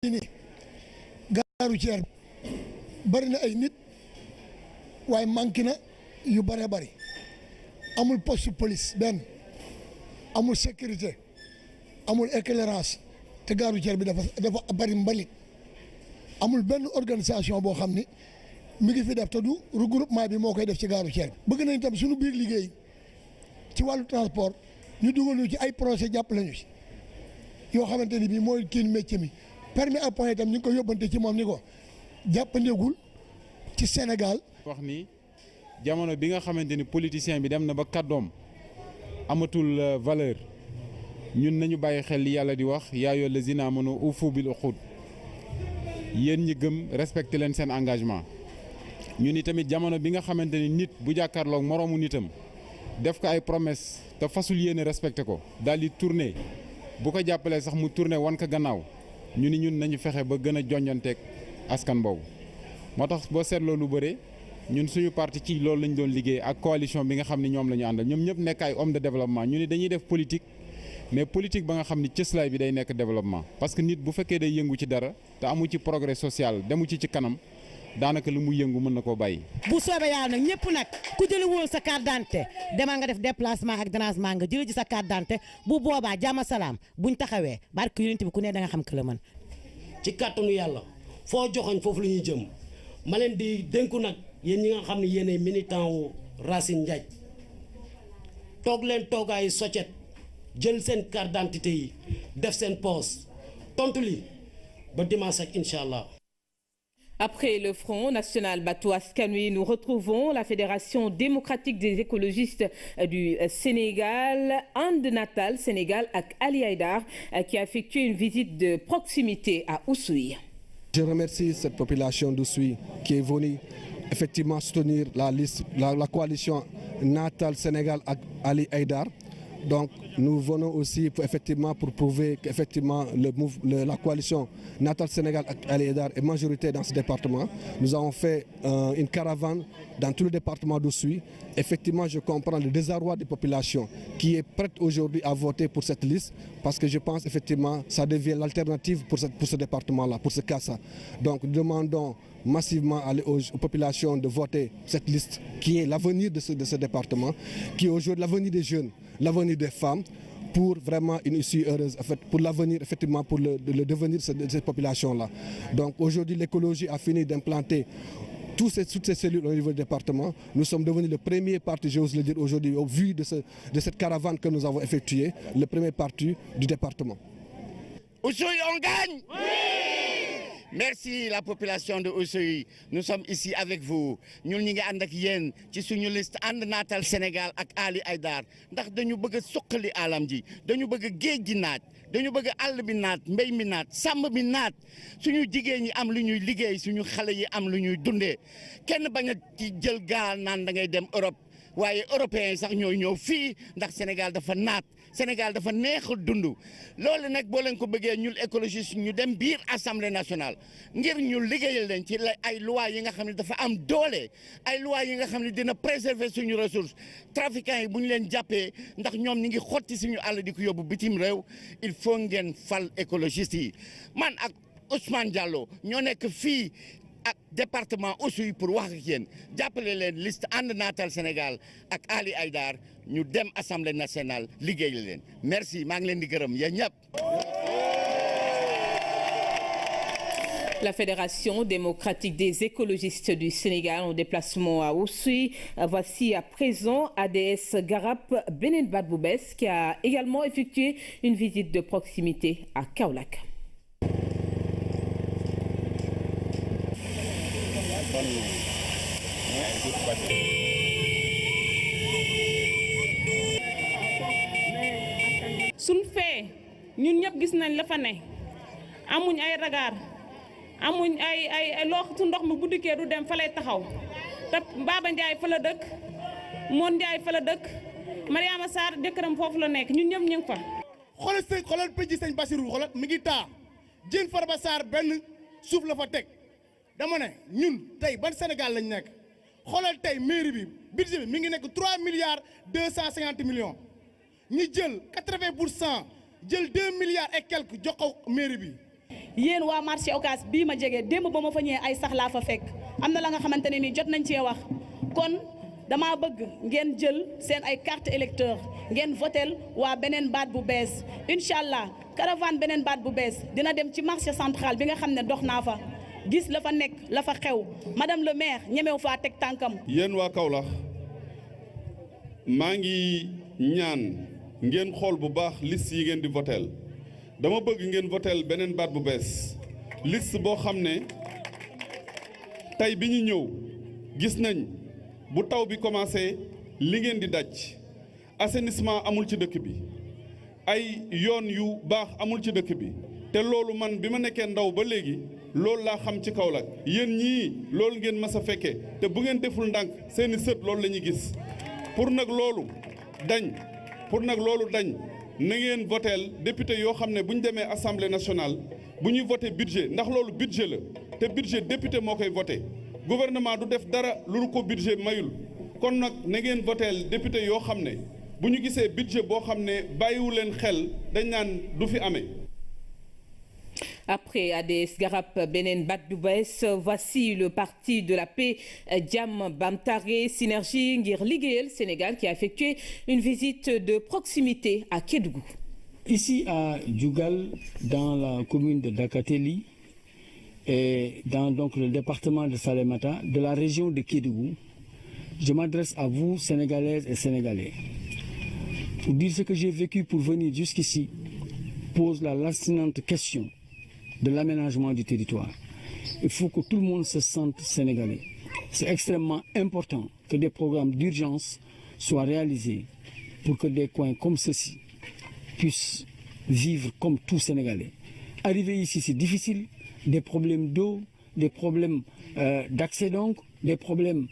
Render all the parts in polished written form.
ni gare routière bari na ay nit waaye manqué na yu bëree bëri amul poste police benn amul sécurité amul éclairage te gare routière bi dafa bari mbalit amul benn organisation boo xam ni mi ngi fi def te du regroupement bi moo koy def ci gare routière bi. bëgg nañ tam suñu biir liggéey ci wàllu transport ñu dugal ñu ci ay projet jàppale ñu ci yoo xamante ni bii mooy kii métier mi permis à point itam ñu ngi ko yóbbante ci moom ni ko jàppandegul ci Sénégal. wax ni jamono bi nga xamante ni politicien bi dem na ba kàddoom amatul valeur ñun nañu bàyyi xel li yàlla di wax yaa ayyuhal lazina amanu ufu bil uqud yéen ñi gëm respecté leen seen engagement ñu ni tamit jamono bi nga xamante ni nit bu jàkkaarloog moroomu nitam def ko ay promesse te fasul yéene respecté ko daal di tourné bu ko jàppalee sax mu tourné wan ko gannaaw ñu ni ñun nañu fexe ba gën a jonjonteeg askan boobu moo tax boo seetloo lu bëre ñun suñu parti ci loolu lañ doon liggéey ak coalition bi nga xam ne ñoom la ñu àndal ñoom ñëpp nekk ay homme de développement ñu ni dañuy def politique mais politique ba nga xam ni cëslaay bi day nekk développement parce que nit bu fekkee day yëngu ci dara te amu ci progrès social demu ci kanam daanaka lu mu yëngu mën na koo bàyyi. bu soobee yàlla nag ñëpp nag ku jëli woon sa carte d'identité demal nga def déplacement ak dérangement nga jëli ci sa carte d'identité bu boobaa jàmm salaam buñ taxawee barke yonent bi ku ne da nga xam que la mën. ci kàttanu yàlla foo joxoñ foofu la ñuy jëm ma leen di dénku nag yéen ñi nga xam ne yéenay militant wu Racine Ndiaye toog leen toogaayu soccet jël seen carte d'identité yi def seen poos tontu li ba dimanche ak incha allah. Après le Front national Battu Askan Wi, nous retrouvons la Fédération démocratique des écologistes du Sénégal, And Natal Sénégal ak Ali Haïdar, qui a effectué une visite de proximité à Oussouye. Je remercie cette population d'Oussouye qui est venue effectivement soutenir la coalition Natal Sénégal ak Ali Haïdar. Donc nous venons aussi pour prouver qu'effectivement la coalition Natal Sénégal ak Ali Haïdar est majoritaire dans ce département. Nous avons fait une caravane dans tout le département d'Oussouye. Effectivement, je comprends le désarroi des populations qui est prête aujourd'hui à voter pour cette liste parce que je pense effectivement ça devient l'alternative pour ce département-là, pour ce cas-là. Donc nous demandons massivement aux populations de voter cette liste qui est l'avenir de ce département, qui est aujourd'hui l'avenir des jeunes, l'avenir des femmes, pour vraiment une issue heureuse, en fait, pour l'avenir, effectivement, pour le devenir de cette population-là. Donc aujourd'hui, l'écologie a fini d'implanter toutes ces cellules au niveau du département. Nous sommes devenus le premier parti, j'ose le dire aujourd'hui, au vu de cette caravane que nous avons effectuée, le premier parti du département. Oussouye, on gagne! Oui! Merci la population de Oussouye. Nous sommes ici avec vous. Ñun ñi ngi ànd ak yéen ci suñu liste And Natal Sénégal ak Ali Haïdar ndax dañu bëgg a suqali alam ji dañu bëgg géej gi naat dañu bëgg àll bi naat mbéy mi naat sàmm bi naat suñu jigéen ñi am lu ñuy liggéey suñu xale yi am lu ñuy dundee kenn bañ a ci jël gaal naan da ngay dem Europe waaye européens yi sax ñooy ñëw fii ndax Sénégal dafa naat Sénégal dafa neex a dund loolu nag boo leen ko bëggee ñun écologiste ñu dem biir assemblée nationale ngir ñu liggéeyal leen ci ay loi yi nga xam ne dafa am doole ay loi yi nga xam ne dina préserver suñu ressources trafiquants yi bu ñu leen jàppee ndax ñoom ñi ngi xotti suñu àll di ko yóbbu bitim réew il faut ngeen fal écologiste yi man ak Ousmane Diallo ñoo nekk fii ak département Oussouye pour wax ak yéen jàppale leen liste And Natal Sénégal ak Ali Haïdar ñu dem assemblée nationale liggéey leen merci maa ngi leen di gërëm yéen ñëpp. La Fédération démocratique des écologistes du Sénégal en déplacement à Oussouye. Voici à présent ADS Garap Benen Badboubès qui a également effectué une visite de proximité à Kaolack. suñ fee ñun ñëpp gis nañ la fa ne amuñ ay ragaar amuñ ay looxatu ndox mi bu dikkee du dem fa lay taxaw te Baba Ndiaye fa la dëkk Moon Ndiaye fa la dëkk Mariama Sarr jëkkëram foofu la nekk ñun ñëpp ñu ngi fa. xoolal pëj sëñ Bassirou xoolal mi ngi taa Diène Farba Sarr benn suuf la fa teg dama ne ñun tey ban Sénégal lañ nekk xoolal tey mairie bi budget bi mi ngi nekk 3,250 millions ñi jël 80% jël 2 milliards et quelques jox ko mairie bi yéen waa marché Ocass bii ma jege démb ba ma fa ñëwee ay sax laa fa fekk am na la nga xamante ne ni jot nañ cee wax kon dama bëgg ngeen jël seen ay carte électeur ngeen votel waa beneen baat bu bees incha allah caravane beneen baat bu bees dina dem ci marché central bi nga xam ne dox naa fa gis la fa nekk la fa xew madame le maire ñemew faa teg tànkam. yéen waa Kaolack maa ngi ñaan ngeen xool bu baax liste yi ngeen di votel dama bëgg ngeen votel beneen baat bu bees liste boo xam ne tey bi ñu ñëw gis nañ bu taw bi commencé li ngeen di daj assainissement amul ci dëkk bi ay yoon yu baax amul ci dëkk bi te loolu man bi ma nekkee ndaw ba léegi loolu laa xam ci Kaolack yéen ñii loolu ngeen mas a fekkee te bu ngeen deful ndànk seeni sët loolu la ñuy gis pour nag loolu dañ na ngeen voteel député yoo xam ne bu ñu demee assemblée nationale bu ñuy voté budget ndax loolu budget la te budget député moo koy voté gouvernement du def dara lu ko budget mayul kon nag na ngeen voteel député yoo xam ne bu ñu gisee budget boo xam ne bàyyiwu leen xel dañ naan du fi amee. Après ADS Garap Benen Bat bu bees, voici le parti de la paix Jàmm Bamtare Synergie ngir liggéeyal Sénégal qui a effectué une visite de proximité à Kédougou. Ici à Djougal, dans la commune de Dakateli et dans donc le département de Salémata, de la région de Kédougou, je m'adresse à vous, Sénégalaises et Sénégalais, pour dire ce que j'ai vécu pour venir jusqu'ici pose la lancinante question de l'aménagement du territoire. Il faut que tout le monde se sente sénégalais. C'est extrêmement important que des programmes d'urgence soient réalisés pour que des coins comme ceux-ci puissent vivre comme tout Sénégalais. Arriver ici, c'est difficile. Des problèmes d'eau, des problèmes d'accès donc, des problèmes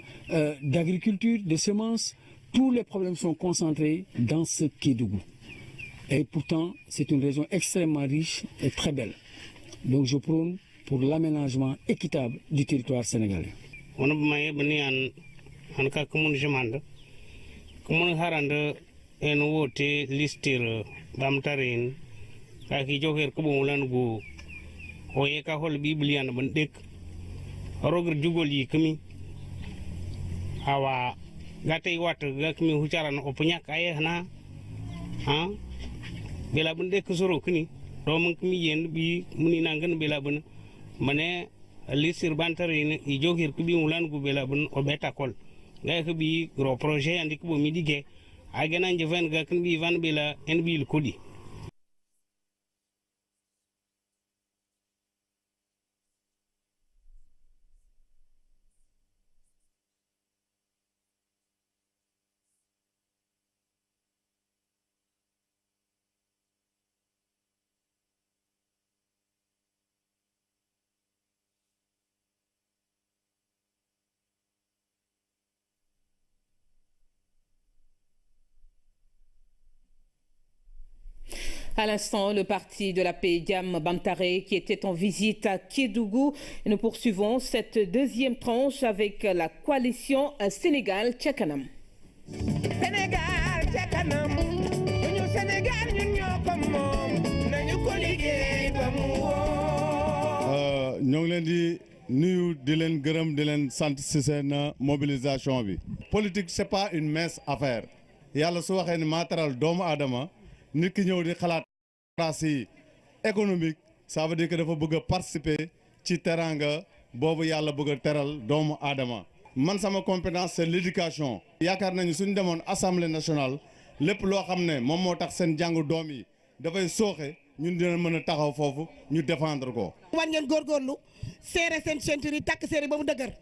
d'agriculture, de semences. Tous les problèmes sont concentrés dans ce Kédougou. Et pourtant, c'est une région extrêmement riche et très belle. Donc je prône pour l'aménagement équitable du territoire sénégalais. On a en wote listir bamtarin ka ki joker ko bon lan go o ye ka hol biblian ban dek roger jugol yi kami awa gatay wat ga kami hucaran o punyak ay na ha bela ban dek soro kini do man kami yen bi muni nangan bela ban mané listir bamtarin i joker ko bi mulan go bela ban o beta kol ga ko bi gros projet andi ko mi digé aganan jeven ga kan bi van bila en bil kodi. À l'instant, le parti de la paix Jàmm Bamtare qui était en visite à Kédougou. Et nous poursuivons cette deuxième tranche avec la coalition Sénégal ca kanam. Sénégal ca kanam ñu Sénégal ñun ñoo ko moom nañu ko liggéey ba mu woo. ñoo ngi leen di nuyu di leen gërëm di leen sant ci seen mobilisation bi. Politique c'est pas une mince affaire yàlla su waxee ni maa teral doomu aadama nit ki ñëw di xalaat démocratie économique ça veut dire que dafa bëgg a participer ci teranga boobu yàlla bëgg a teral doomu aadama. man sama compétence c'est l'éducation. yaakaar nañu suñ demoon assemblée nationale lépp loo xam ne moom moo tax seen jàngu doom yi dafay sooxe ñun dina mën a taxaw foofu ñu défendre ko. war ngeen góorgóorlu serré seen ceinture yi takk serré ba mu dëgër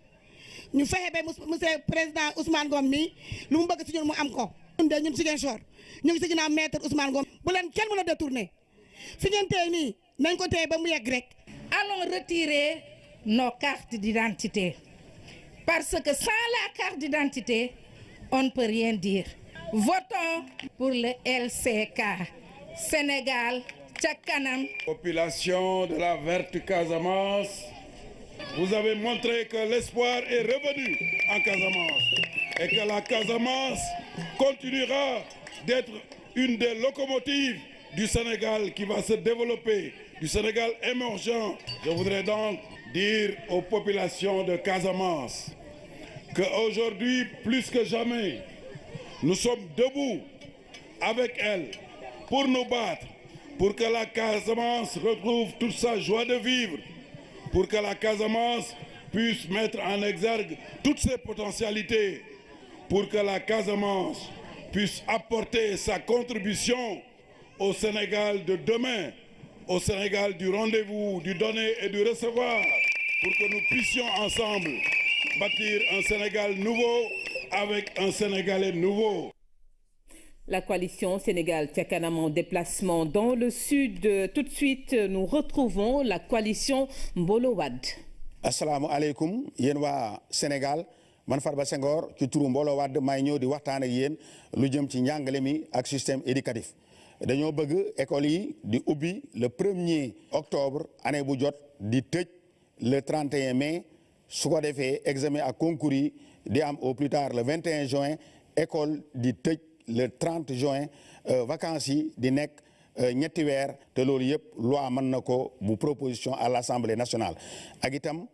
ñu fexe ba monsieur président Ousmane Ngom mi lu mu bëgg si ñun mu am ko. ñun Ziguinchor ñu ngi si ginnaaw maître Ousmane Ngom bu leen kenn mën a détourner fi ngeen tey nii nañ ko tey ba mu yegg rek. Allons retirer nos cartes d'identité parce que sans la carte d'identité on ne peut rien dire. Votons pour le LCK Sénégal ca kanam. Population de la verte Casamance, vous avez montré que l'espoir est revenu en Casamance et que la Casamance continuera d'être une des locomotives du Sénégal qui va se développer du Sénégal émergent. Je voudrais donc dire aux populations de Casamance qu'aujourd'hui, plus que jamais, nous sommes debout avec elles pour nous battre, pour que la Casamance retrouve toute sa joie de vivre, pour que la Casamance puisse mettre en exergue toutes ses potentialités, pour que la Casamance puisse apporter sa contribution au Sénégal de demain, au Sénégal du rendez-vous, du donner et du recevoir, pour que nous puissions ensemble bâtir un Sénégal nouveau avec un Sénégalais nouveau. La coalition Sénégal ca kanam en déplacement dans le sud. Tout de suite, nous retrouvons la coalition Mbolo Wade. Assalamu alaikum, yéen waa Sénégal man Farba Senghor ci turu Mbolo Wade may ñëw di waxtaan ak yéen lu jëm ci njàngale mi ak système éducatif. dañoo bëgg école yi di ubbi le 1er octobre année bu jot di tëj le 31 mai su ko defee examen ak concours yi di am au plus tard le 21 juin école di tëj le 30 juin vacances yi di nekk ñetti weer te loolu yëpp loi mën na ko bu proposition à l'Assemblée nationale ak itam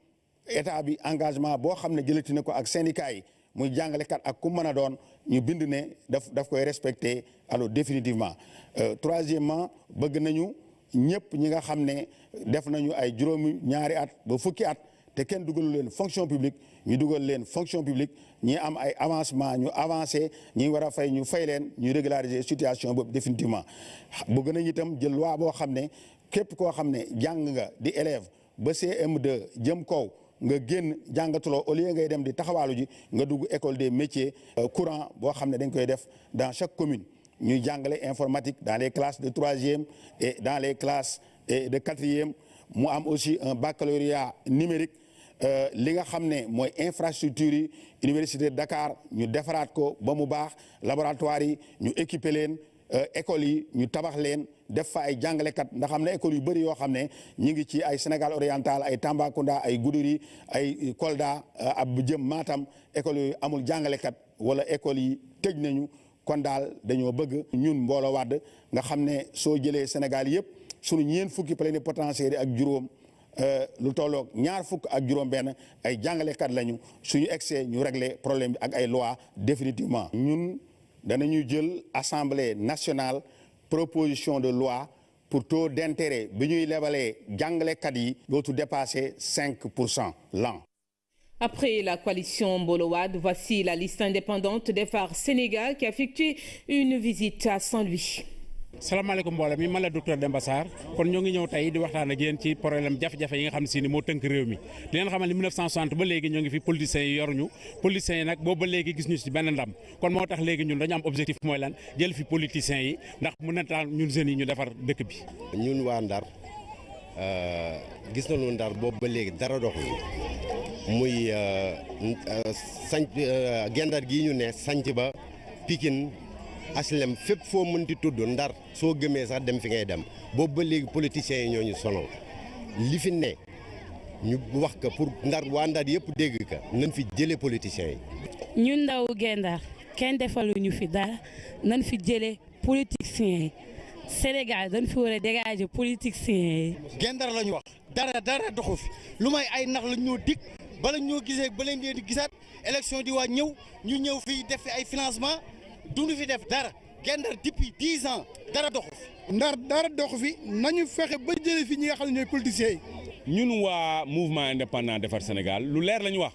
état bi engagement boo xam ne jëlati na ko ak syndicat yi muy jàngalekat ak ku mën a doon ñu bind ne daf koy respecter alors définitivement troisièmement bëgg nañu ñëpp ñi nga xam ne def nañu ay juróomi ñaari at ba fukki at te kenn dugalu leen fonction publique ñu dugal leen fonction publique ñi am ay avancement ñu avancé ñi war a fay ñu fay leen ñu régulariser situation boobu définitivement bëgg nañu itam jël loi boo xam ne képp koo xam ne jàng nga di élève ba CM2 jëm kaw nga génn jàngatuloo au lieu ngay dem di taxawaalu ji nga dugg école des métiers courant boo xam ne dañ koy def dans chaque commune ñuy jàngale informatique dans les classes de 3e et dans les classes de 4e mu am aussi un baccalauréat numérique li nga xam ne mooy infrastructure yi université de Dakar ñu defaraat ko ba mu baax laboratoire yi ñu équiper leen écoles yi ñu tabax leen def fa ay jàngalekat ndax xam ne écoles yu bëri yoo xam ne ñu ngi ci ay Sénégal oriental ay Tambacounda ay Goudiri ay Kolda ab jëm Matam écoles yooyu amul jàngalekat wala écoles yi tëj nañu kon daal dañoo bëgg ñun Mbolo Wade nga xam ne soo jëlee Sénégal yëpp sunu ñeen fukki plénipotentiaires ak juróom lu tolloog ñaar fukk ak juróom benn ay jàngalekat lañu suñu excès ñu régler problème bi ak ay loi définitivement ñun danañu jël assemblée nationale proposition de loi pour taux d'intérêt bi ñuy lebalee jàngalekat yi dootu dépasser 5% l'an. Après la coalition Mbolo Wade, voici la liste indépendante des phares Sénégal qui a effectué une visite à Saint-Louis. salaamaaleykum mbooloo mi man la docteur Demba Sarr kon ñoo ngi ñëw tey di waxtaan ak yéen ci problème jafe-jafe yi nga xam ne si ni moo tënk réew mi di leen xamal ni 1960 ba léegi ñoo ngi fi politiciens yi yoruñu politiciens yi nag boobu ba léegi gis ñu ci benn ndam kon moo tax léegi ñun dañu am objectif mooy lan jël fi politiciens yi ndax mu ne taal ñun jeunes yi ñu defar dëkk bi. ñun waa Ndar gis nañu Ndar boobu ba léegi dara doxul muy sanc gendar gii ñu ne sanc ba Pikine aslem fépp foo mënti tudd Ndar soo gëmee sax dem fi ngay dem boobu ba léegi politiciens yi ñoo ñu sonal li fi ne ñu wax ko pour Ndar waa Ndar yëpp dégg ka nañ fi jëlee politiciens yi. ñun ndaw Gendar kenn defaluñu fi dara nañ fi jëlee politiciens yi Sénégal dañ fi war a dégager politiciens yi. Gendar la ñu wax dara doxu fi lu may ay nax la ñoo dig bala ñoo gisee ba leen di gisaat élection di waa ñëw ñu ñëw fii def fi ay financement duñu fi def dara Gendar depuis 10 ans dara doxu fi. Ndar dara doxu fi nañu fexe ba jëlee fi ñi nga xam ne ñooy politiciens yi. ñun waa mouvement indépendant defar Sénégal lu leer la ñu wax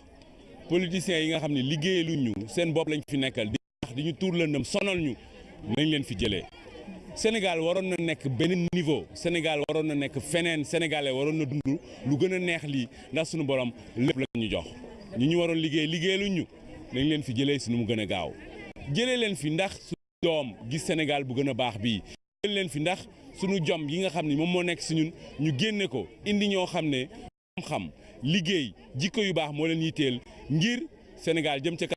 politiciens yi nga xam ne liggéeyaluñ ñu seen bopp lañ fi nekkal di wax di ñu tuur lëndëm sonal ñu nañ leen fi jëlee. Sénégal waroon na nekk beneen niveau Sénégal waroon na nekk feneen sénégalais waroon na dund lu gën a neex lii ndax suñu borom lépp la ñu jox ñu waroon liggéeyaluñ ñu nañ leen fi jëlee si nu mu gën a gaaw. jëlee leen fi ndax suñu doom gis Sénégal bu gën a baax bii jëlee leen fi ndax suñu jom yi nga xam ne moom moo nekk si ñun ñu génne ko indi ñoo xam ne xam liggéey jikko yu baax moo leen yitteel ngir Sénégal jëm ca kanam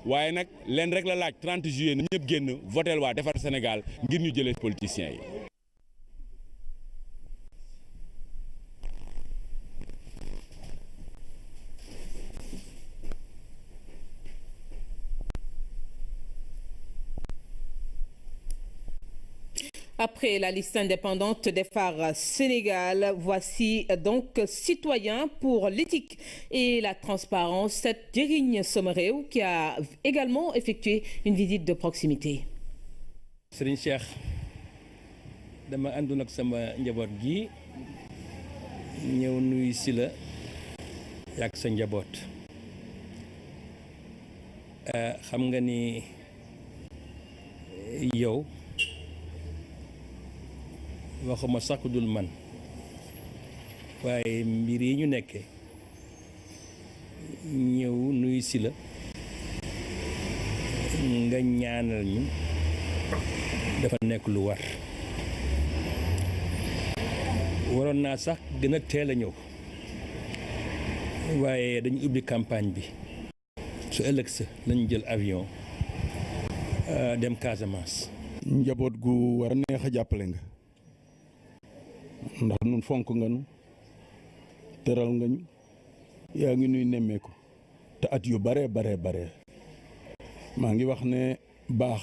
waaye nag leen rek la laaj 30 juillet na ñëpp génn votel waa defar Sénégal ngir ñu jëlee politiciens yi. Après la liste indépendante des phares Sénégal, voici donc Citoyens pour l'éthique et la transparence, cette Djerigne Somarew qui a également effectué une visite de proximité. Serigne Cheikh dama àndoon ak sama njaboot gi ñëw nuyu si la yàgg sa njaboot xam nga ni yow waxuma sax dul man waaye mbir yi ñu nekkee ñëw nuyu si la nga ñaanal ñu dafa nekk lu war waroon naa sax gën a teel a ñëw waaye dañu ubbi campagne bi su ëllëg sa lañu jël avion dem Casamance. njaboot gu war a neex a jàppale nga ndax nun fonk nga nu teral nga ñu yaa ngi nuy nemmeeku te at yu bare maa ngi wax ne baax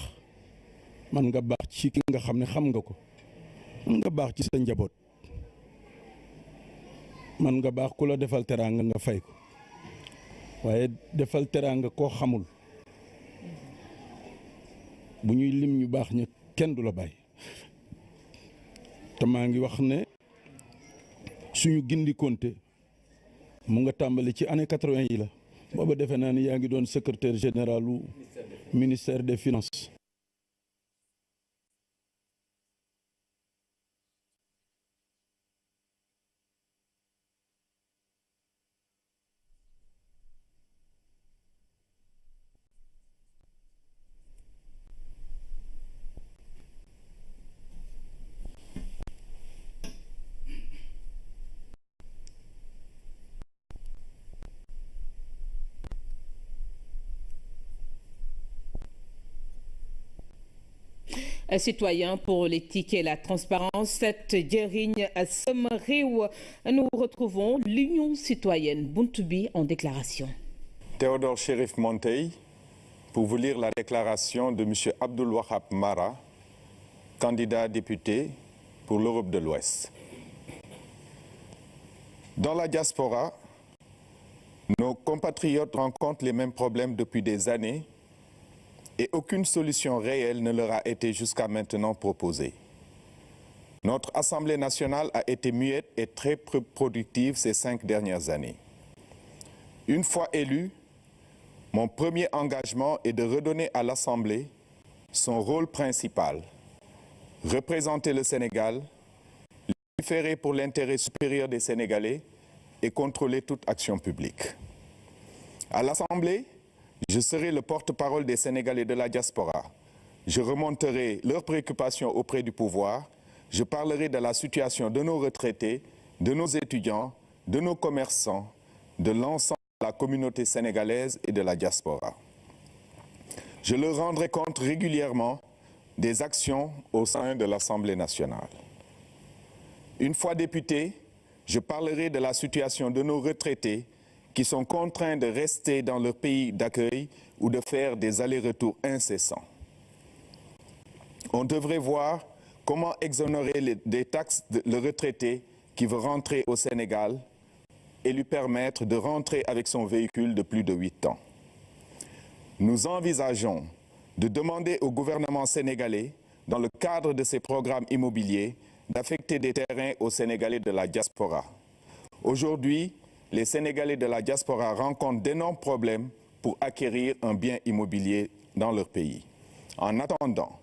man nga baax ci ki nga xam ne xam nga ko man nga baax ci sa njaboot man nga baax ku la defal teraanga nga fay ko waaye defal teraanga koo xamul bu ñuy lim ñu baax ña kenn du la bàyyi te maa ngi wax ne suñu gindi konte mu nga tàmbali ci année 80 yi la booba defe naa ni yaa ngi doon secrétaire général u ministère des finances. Citoyens pour l'éthique et la transparence, cette Djerigne Somarew. Nous retrouvons l'Union citoyenne Buntubi en déclaration. Théodore Chérif Monteil, pour vous lire la déclaration de M. Abdoul Wahab Mara, candidat député pour l'Europe de l'Ouest. Dans la diaspora, nos compatriotes rencontrent les mêmes problèmes depuis des années et aucune solution réelle ne leur a été jusqu'à maintenant proposée. Notre Assemblée nationale a été muette et très productive ces 5 dernières années. Une fois élu, mon premier engagement est de redonner à l'Assemblée son rôle principal, représenter le Sénégal, légiférer pour l'intérêt supérieur des Sénégalais et contrôler toute action publique. À l'Assemblée, je serai le porte-parole des Sénégalais de la diaspora. Je remonterai leurs préoccupations auprès du pouvoir. Je parlerai de la situation de nos retraités, de nos étudiants, de nos commerçants, de l'ensemble de la communauté sénégalaise et de la diaspora. Je leur rendrai compte régulièrement des actions au sein de l'Assemblée nationale. Une fois député, je parlerai de la situation de nos retraités qui sont contraints de rester dans leur pays d'accueil ou de faire des allers-retours incessants. On devrait voir comment exonérer des taxes le retraité qui veut rentrer au Sénégal et lui permettre de rentrer avec son véhicule de plus de 8 ans. Nous envisageons de demander au gouvernement sénégalais, dans le cadre de ses programmes immobiliers, d'affecter des terrains aux Sénégalais de la diaspora. Aujourd'hui, les Sénégalais de la diaspora rencontrent d'énormes problèmes pour acquérir un bien immobilier dans leur pays. En attendant,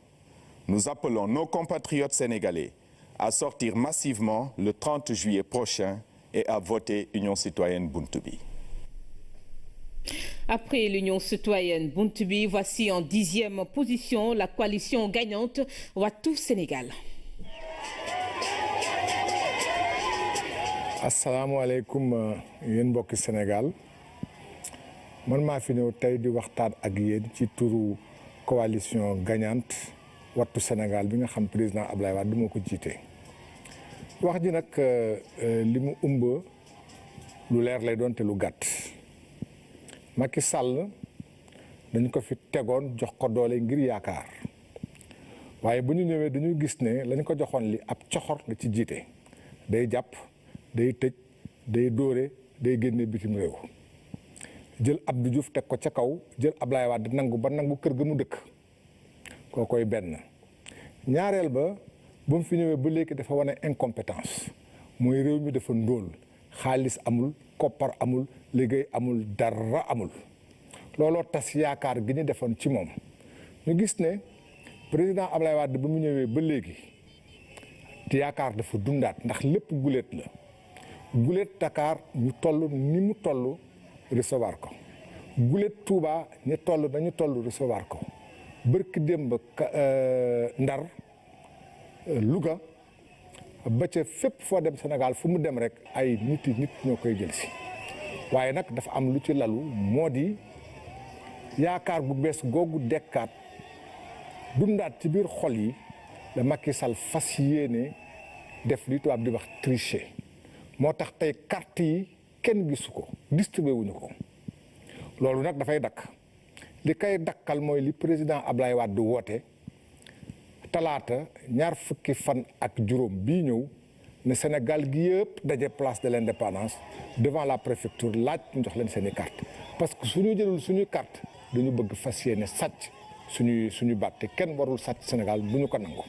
nous appelons nos compatriotes sénégalais à sortir massivement le 30 juillet prochain et à voter Union citoyenne Buntubi. Après l'Union citoyenne Buntubi, voici en 10e position la coalition gagnante Wattu Sénégal. asalaamaaleykum yéen mbokki Sénégal man maa fi ñëw tey di waxtaan ak yéen ci turu coalition gagnante Wattu Sénégal bi nga xam président Ablaye Wade moo ko jiite. wax ji nag li mu ëmb lu leer lay doon te lu gàtt Macky Sall dañ ko fi tegoon jox ko doole ngir yaakaar waaye bu ñu ñëwee dañu gis ne lañ ko joxoon li ab coxor la ci jiite day jàpp day tëj day dóore day génne bitim réew jël Abdou Diouf teg ko ca kaw jël Ablaye Wade nangu ba nangu kër ga mu dëkk koo koy benn ñaareel ba mu fi ñëwee ba léegi dafa wane incompétence mooy réew mi dafa ndóol xaalis amul koppar amul liggéey amul dara amul looloo tas yaakaar gi ñu defoon ci moom ñu gis ne président Ablaye Wade ba mu ñëwee ba léegi te yaakaar dafa dundaat ndax lépp guléet la guléet Dakar ñu toll ni mu toll recevoir ko guléet Touba ñu toll nañu toll recevoir ko bërki démb Ndar Louga ba ca fépp foo dem Sénégal fu mu dem rek ay nit ñoo koy jël si waaye nag dafa am lu ci lalu moo di yaakaar gu bees googu dekkaat dundaat ci biir xol yi la Macky Sall fas yéene def li tubaab di wax tricher moo tax tey carte yi kenn gisu ko distribué wuñu ko loolu nag dafay dakk li koy dakkal mooy li président Ablaye Wade woote talaata 20 fan ak juróom bii ñëw ne Sénégal gi yëpp daje place de l'indépendance devant la préfecture laaj ñu jox leen seeni carte parce que suñu jëlul suñuy carte dañu bëgg fas yéene sàcc suñuy baat te kenn warul sàcc Sénégal bu ñu ko nangu.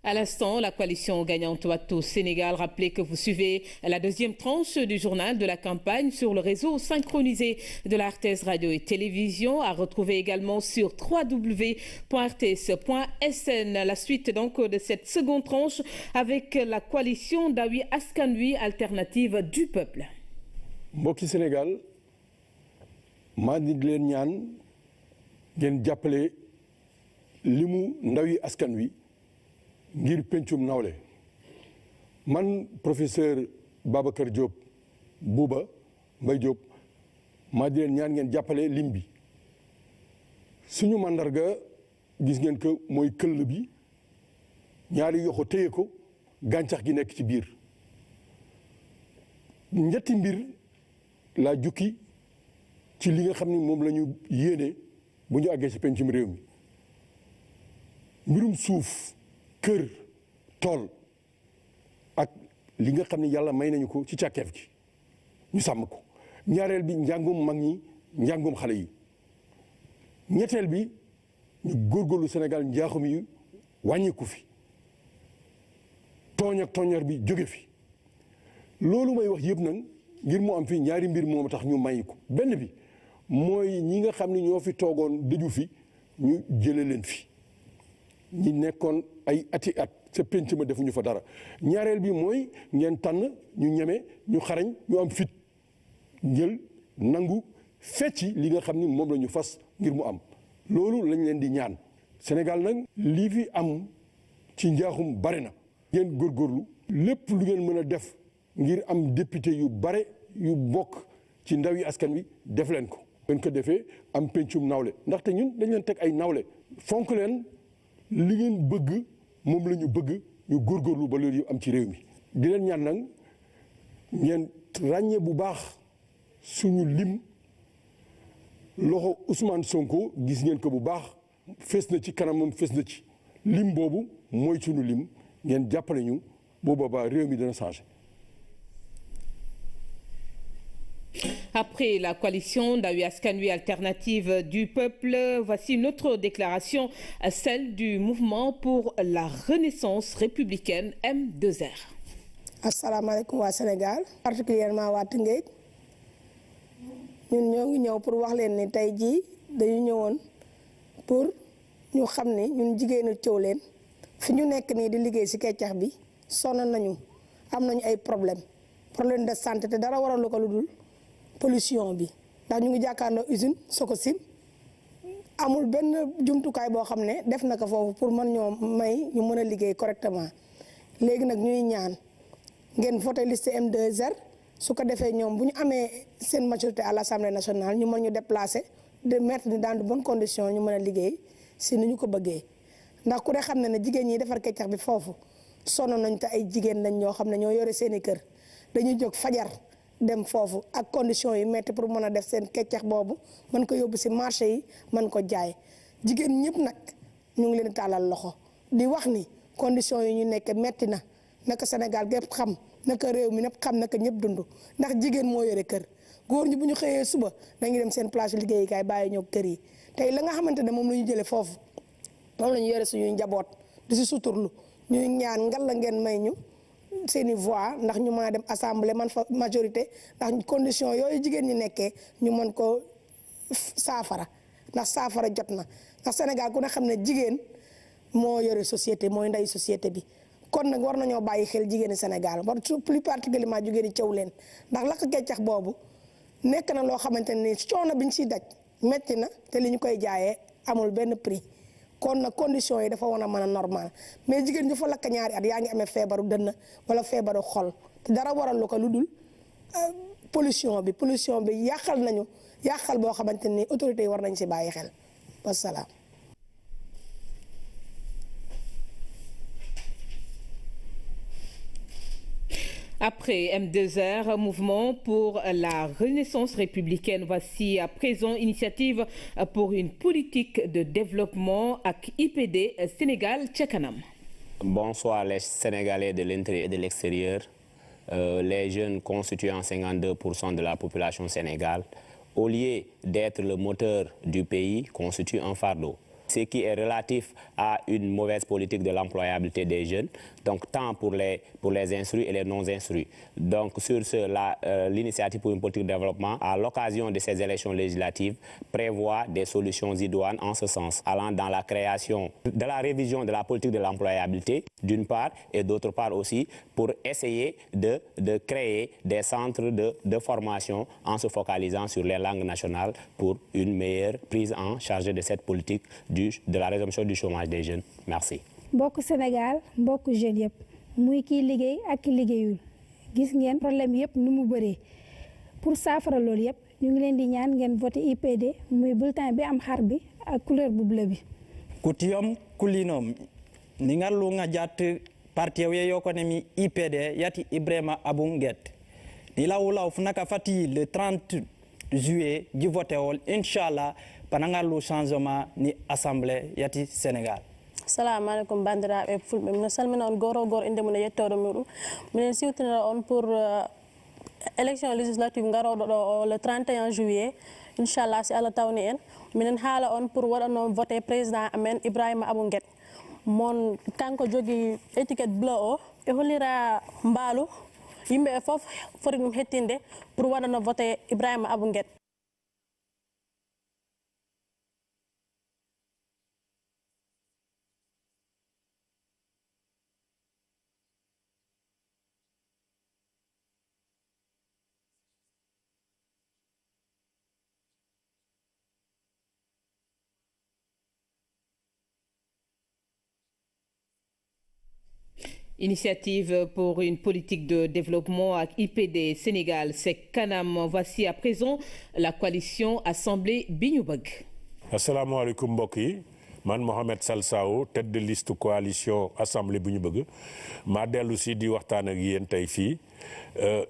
À l'instant, la coalition gagnante Wattu Sénégal rappelait que vous suivez la deuxième tranche du journal de la campagne sur le réseau synchronisé de la RTS Radio et Télévision, à retrouver également sur www.rts.sn. La suite donc de cette seconde tranche avec la coalition Yewwi Askan Wi alternative du peuple. Mbokki Sénégal maa ngi leen ñaan ngeen jàppale limu Yewwi Askan Wi ngir pencum nawle man professeur Babacar Diop Bouba Mbaye Diop maa di leen ñaan ngeen jàppale lim bi suñu mandarga gis ngeen ko mooy këll bi ñaari yoxo téye ko gàncax gi nekk ci biir ñetti mbir laa jukki ci li nga xam ni moom la ñu yéene bu ñu àggee ci pencum réew mi mbirum suuf kër tool ak li nga xam ne yàlla may nañu ko ci càkkeef gi ñu sàmm ko ñaareel bi njàngum mag ñi njàngum xale yi ñetteel bi ñu góorgóorlu Sénégal njaaxum yi wàññiku fi tooñ ak tooñar bi jóge fi loolu may wax yëpp nag ngir mu am fi ñaari mbir moom tax ñu may ko benn bi mooy ñi nga xam ne ñoo fi toogoon dëju fi ñu jële leen fi ñi nekkoon ay ati at ca penc ma defuñu fa dara ñaareel bi mooy ngeen tànn ñu ñeme ñu xarañ ñu am fit njël nangu fecci li nga xam ni moom la ñu fas ngir mu am loolu lañ leen di ñaan Sénégal nag lii fi am ci njaaxum bare na ngeen góorgóorlu lépp lu ngeen mën a def ngir am député yu bare yu bokk ci Yewwi Askan Wi def leen ko ngeen ko defee am pencum nawle ndaxte ñun dañ leen teg ay nawle fonk leen li ngeen bëgg moom la ñu bëgg ñu góorgóorlu ba loolu yëpp am ci réew mi di leen ñaan nag ngeen ràññee bu baax suñu lim loxo Ousmane Sonko gis ngeen ko bu baax fees na ci kanamam fees na ci lim boobu mooy suñu lim ngeen jàppale ñu bu boobaa réew mi dana changé. Après la coalition Yewwi Askan Wi alternative du peuple, voici une autre déclaration, celle du mouvement pour la renaissance républicaine M2R. asalaamaaleykum waa Sénégal particulièrement waa Tëngéej ñun ñoo ngi ñëw pour wax leen ni tey jii dañu ñëwoon pour ñu xam ne ñun jigéenu Thiawlène fi ñu nekk nii di liggéey ci keccax bi sonn nañu am nañu ay problème de santé te dara waralu ko lu dul pollution bi ndax ñu ngi jàkkaarloo usine Sococim amul benn jumtukaay boo xam ne def na ko foofu pour mën ñoo may ñu mën a liggéey correctement léegi nag ñuy ñaan ngeen voté liste M2R su ko defee ñoom bu ñu amee seen majorité à l'Assemblée nationale ñu mën ñu déplacer de mettre dans de bonnes conditions ñu mën a liggéey si ni ñu ko bëggee ndax ku ne xam ne ne jigéen ñi defar keccax bi foofu sonn nañ te ay jigéen lañ ñoo xam ne ñoo yore seeni kër dañuy jóg fajar dem foofu ak conditions yi metti pour mën a def seen keccax boobu mën ko yóbbu si marché yi mën ko jaay jigéen ñëpp nag ñu ngi leen di tàllal loxo di wax ni conditions yi ñu nekk metti na naka Sénégal gépp xam naka réew mi ñëpp xam naka ñëpp dund ndax jigéen moo yore kër góor ñi bu ñu xëyee suba dañuy dem seen place liggéeyukaay bàyyi ñëw kër yi tey la nga xamante ne moom la ñu jëlee foofu moom la ñu yore suñuy njaboot di si suturlu ñuy ñaan ngal la ngeen may ñu seeni voix ndax ñu mën a dem assemblée man fa majorité ndax condition yooyu jigéen ñi nekkee ñu mën ko saafara ndax saafara jot na ndax Sénégal ku ne xam ne jigéen moo yore société mooy ndey société bi kon nag war nañoo bàyyi xel jigéeni Sénégal war plus particulièrement jigéeni Thiawlène ndax lakk keccax boobu nekk na loo xamante ne nii coono bi ñu siy daj metti na te li ñu koy jaayee amul benn prix kon nag conditions yi dafa war a mën a normal mais jigéen ñu fa lakk ñaari at yaa ngi amee feebaru dënn wala feebaru xol te dara waral lu ko lu dul pollution bi yàqal nañu yàqal boo xamante ni autorités yi war nañ si bàyyi xel wasalaam. Après M2R, mouvement pour la renaissance républicaine, voici à présent initiative pour une politique de développement avec IPD Sénégal ca kanam. Bonsoir les Sénégalais de l'intérieur et de l'extérieur. Les jeunes constituant 52% de la population sénégalaise, au lieu d'être le moteur du pays, constituent un fardeau. Ce qui est relatif à une mauvaise politique de l'employabilité des jeunes, donc tant pour les instruits et les non-instruits. Donc sur ce, l'initiative pour une politique de développement, à l'occasion de ces élections législatives, prévoit des solutions idoines en ce sens, allant dans la création de la révision de la politique de l'employabilité, d'une part, et d'autre part aussi, pour essayer de créer des centres de formation en se focalisant sur les langues nationales pour une meilleure prise en charge de cette politique de la résorption du chômage des jeunes. Merci. mbokk Sénégal mbokk jeunes yëpp muy kii liggéey ak ki liggéeyul gis ngeen problème yëpp nu mu bëree pour saafara loolu yëpp ñu ngi leen di ñaan ngeen voté IPD muy bulletin bi am xar bi ak couleur bu bleu bi. kutiyom kulinom ni ngallu nga jat parti ye yokonemi IPD yati Ibrahima Abunget ni lawulaw funaka fati le 30 juillet du voté wol inchallah panangalu changement ni assemblée yati Sénégal. Assalamu alaikum bandiraɓe fulɓe mino salmina on goro goro inde mum e yettode muɗum minen siwtinira on pour élection législative garoɗo ɗo le 31 juillet inchallah si Allah tawni en minen haala on pour waɗano voté président amen Ibrahima Abunget mon kanko jogui étiquette bleu o e hollira mbaalu yimɓe foof foti ɗum hettinde pour waɗano voté Ibrahima Abunget. Initiative pour une politique de développement avec IPD Sénégal ca kanam. Voici à présent la coalition Assemblée bi ñu bëgg. asalaamaaleykum mbokk yi man Mohamed Salsao tête de liste coalition Assemblée bi ñu bëgg maa dellu si di waxtaan ak yéen tey fii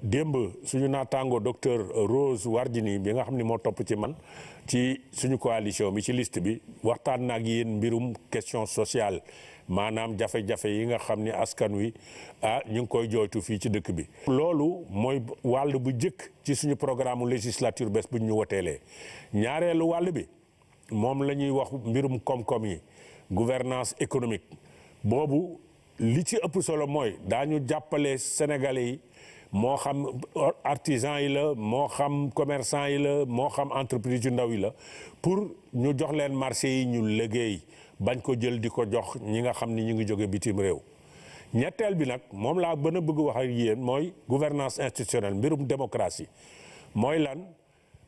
démb suñu naataango docteur Rose Wardini bi nga xam ne moo topp ci man ci suñu coalition bi ci liste bi waxtaan na ak yéen mbirum question sociale. maanaam jafe-jafe yi nga xam ni askan wi ñu ngi koy jooytu fii ci dëkk bi. loolu mooy wàll bu njëkk ci suñu programme législature bés bu ñu woteelee ñaareelu wàll bi moom la ñuy wax mbirum koom-koom yi gouvernance économique boobu li ci ëpp solo mooy daañu jàppale sénégalais yi moo xam artisan yi la moo xam commerçant yi la moo xam entreprise yu ndaw yi la pour ñu jox leen marché yi ñu liggéey. bañ ko jël di ko jox ñi nga xam ni ñu ngi jóge bitim réew ñetteel bi nag moom laa gën a bëgg wax ak yéen mooy gouvernance institutionnelle mbirum démocratie mooy lan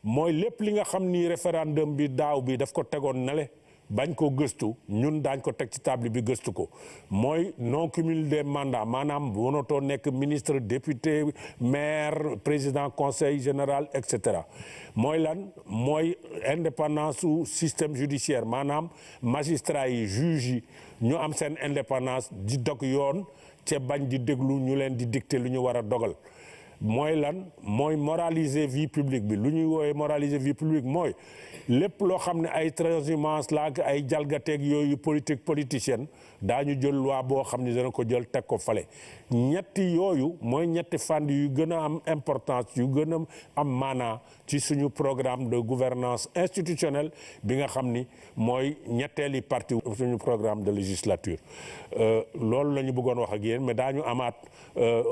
mooy lépp li nga xam ni référendum bi daaw bi daf ko tegoon nale bañ ko gëstu ñun daañ ko teg ci table bi gëstu ko mooy non cumul des mandats maanaam mënatoo nekk ministre député maire président conseil général et cetera mooy lan mooy indépendance su système judiciaire maanaam magistrat yi juge yi ñu am seen indépendance di dog yoon ca bañ di déglu ñu leen di dicter lu ñu war a dogal mooy lan mooy moraliser vie publique bi lu ñuy woowee moraliser vie publique mooy lépp loo xam ne ay transhumance la ak ay jalgateeg yooyu politicienne daañu jël loi boo xam ne dana ko jël teg ko fale ñetti yooyu mooy ñetti fànn yu gën a am importance yu gën a am maanaa ci suñu programme de gouvernance institutionnelle bi nga xam ni mooy ñetteeli partie suñu programme de législature loolu la ñu bëggoon wax ak yéen mais daañu amaat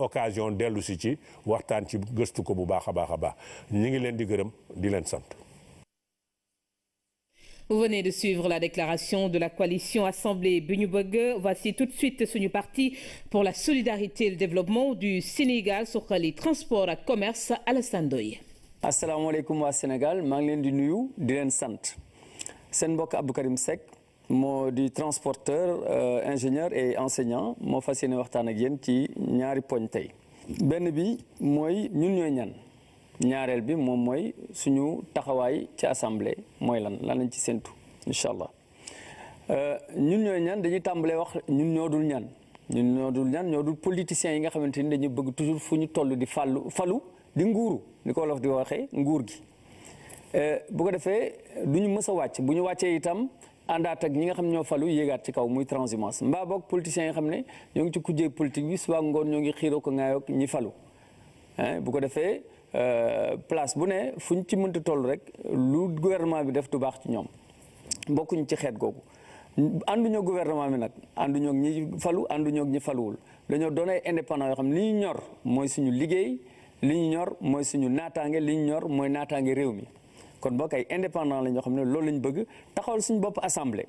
occasion dellu si ci waxtaan ci gëstu ko bu baax a baax a baax ñi ngi leen di gërëm di leen sant. Vous venez de suivre la déclaration de la coalition Assemblée bi ñu bëgg. Voici tout de suite suñu parti pour la solidarité et le développement du Sénégal Suxali transport ak commerce Alassane Ndoye. asalaamaaleykum waa Sénégal maa ngi leen di nuyu di leen sant seen mbokk Abdou Karim Seck moo di transporteur ingénieur et enseignant moo fas yéene waxtaan ak yéen ci ñaari poñ tey. benn bi mooy ñun ñooy ñan. ñaareel bi moom mooy suñu taxawaay ci assemblée mooy lan lañ ci séntu incha allah ñun ñooy ñan dañuy tàmbalee wax ñun ñoo dul ñan ñoo dul politiciens yi nga xamante ni dañuy bëgg toujours fu ñu toll di falu di nguuru ni ko wolof di waxee nguur gi bu ko defee du ñu mës a wàcc bu ñu wàccee itam àndaat ak ñi nga xam ñoo falu yéegaat ci kaw muy transhumance mbaa boog politiciens yi nga xam ne ñoo ngi ci kujjee politique bi suba ngoon ñoo ngi xiiroo ko ŋaayoo ñi falu bu ko defee place bu ne fu ñu ci mënta toll rek lu gouvernement bi def du baax ci ñoom bokkuñu ci xeet googu ànduñoo gouvernement bi nag ànduñoo ak ñi falu ànduñoo ak ñi faluwul dañoo doon ay indépendant yoo xam li ñu ñor mooy suñu liggéey li ñu ñor mooy suñu naataange li ñu ñor mooy naataange réew mi kon bokk ay indépendant la ñoo xam ne loolu lañ bëgg taxawal suñu bopp assemblée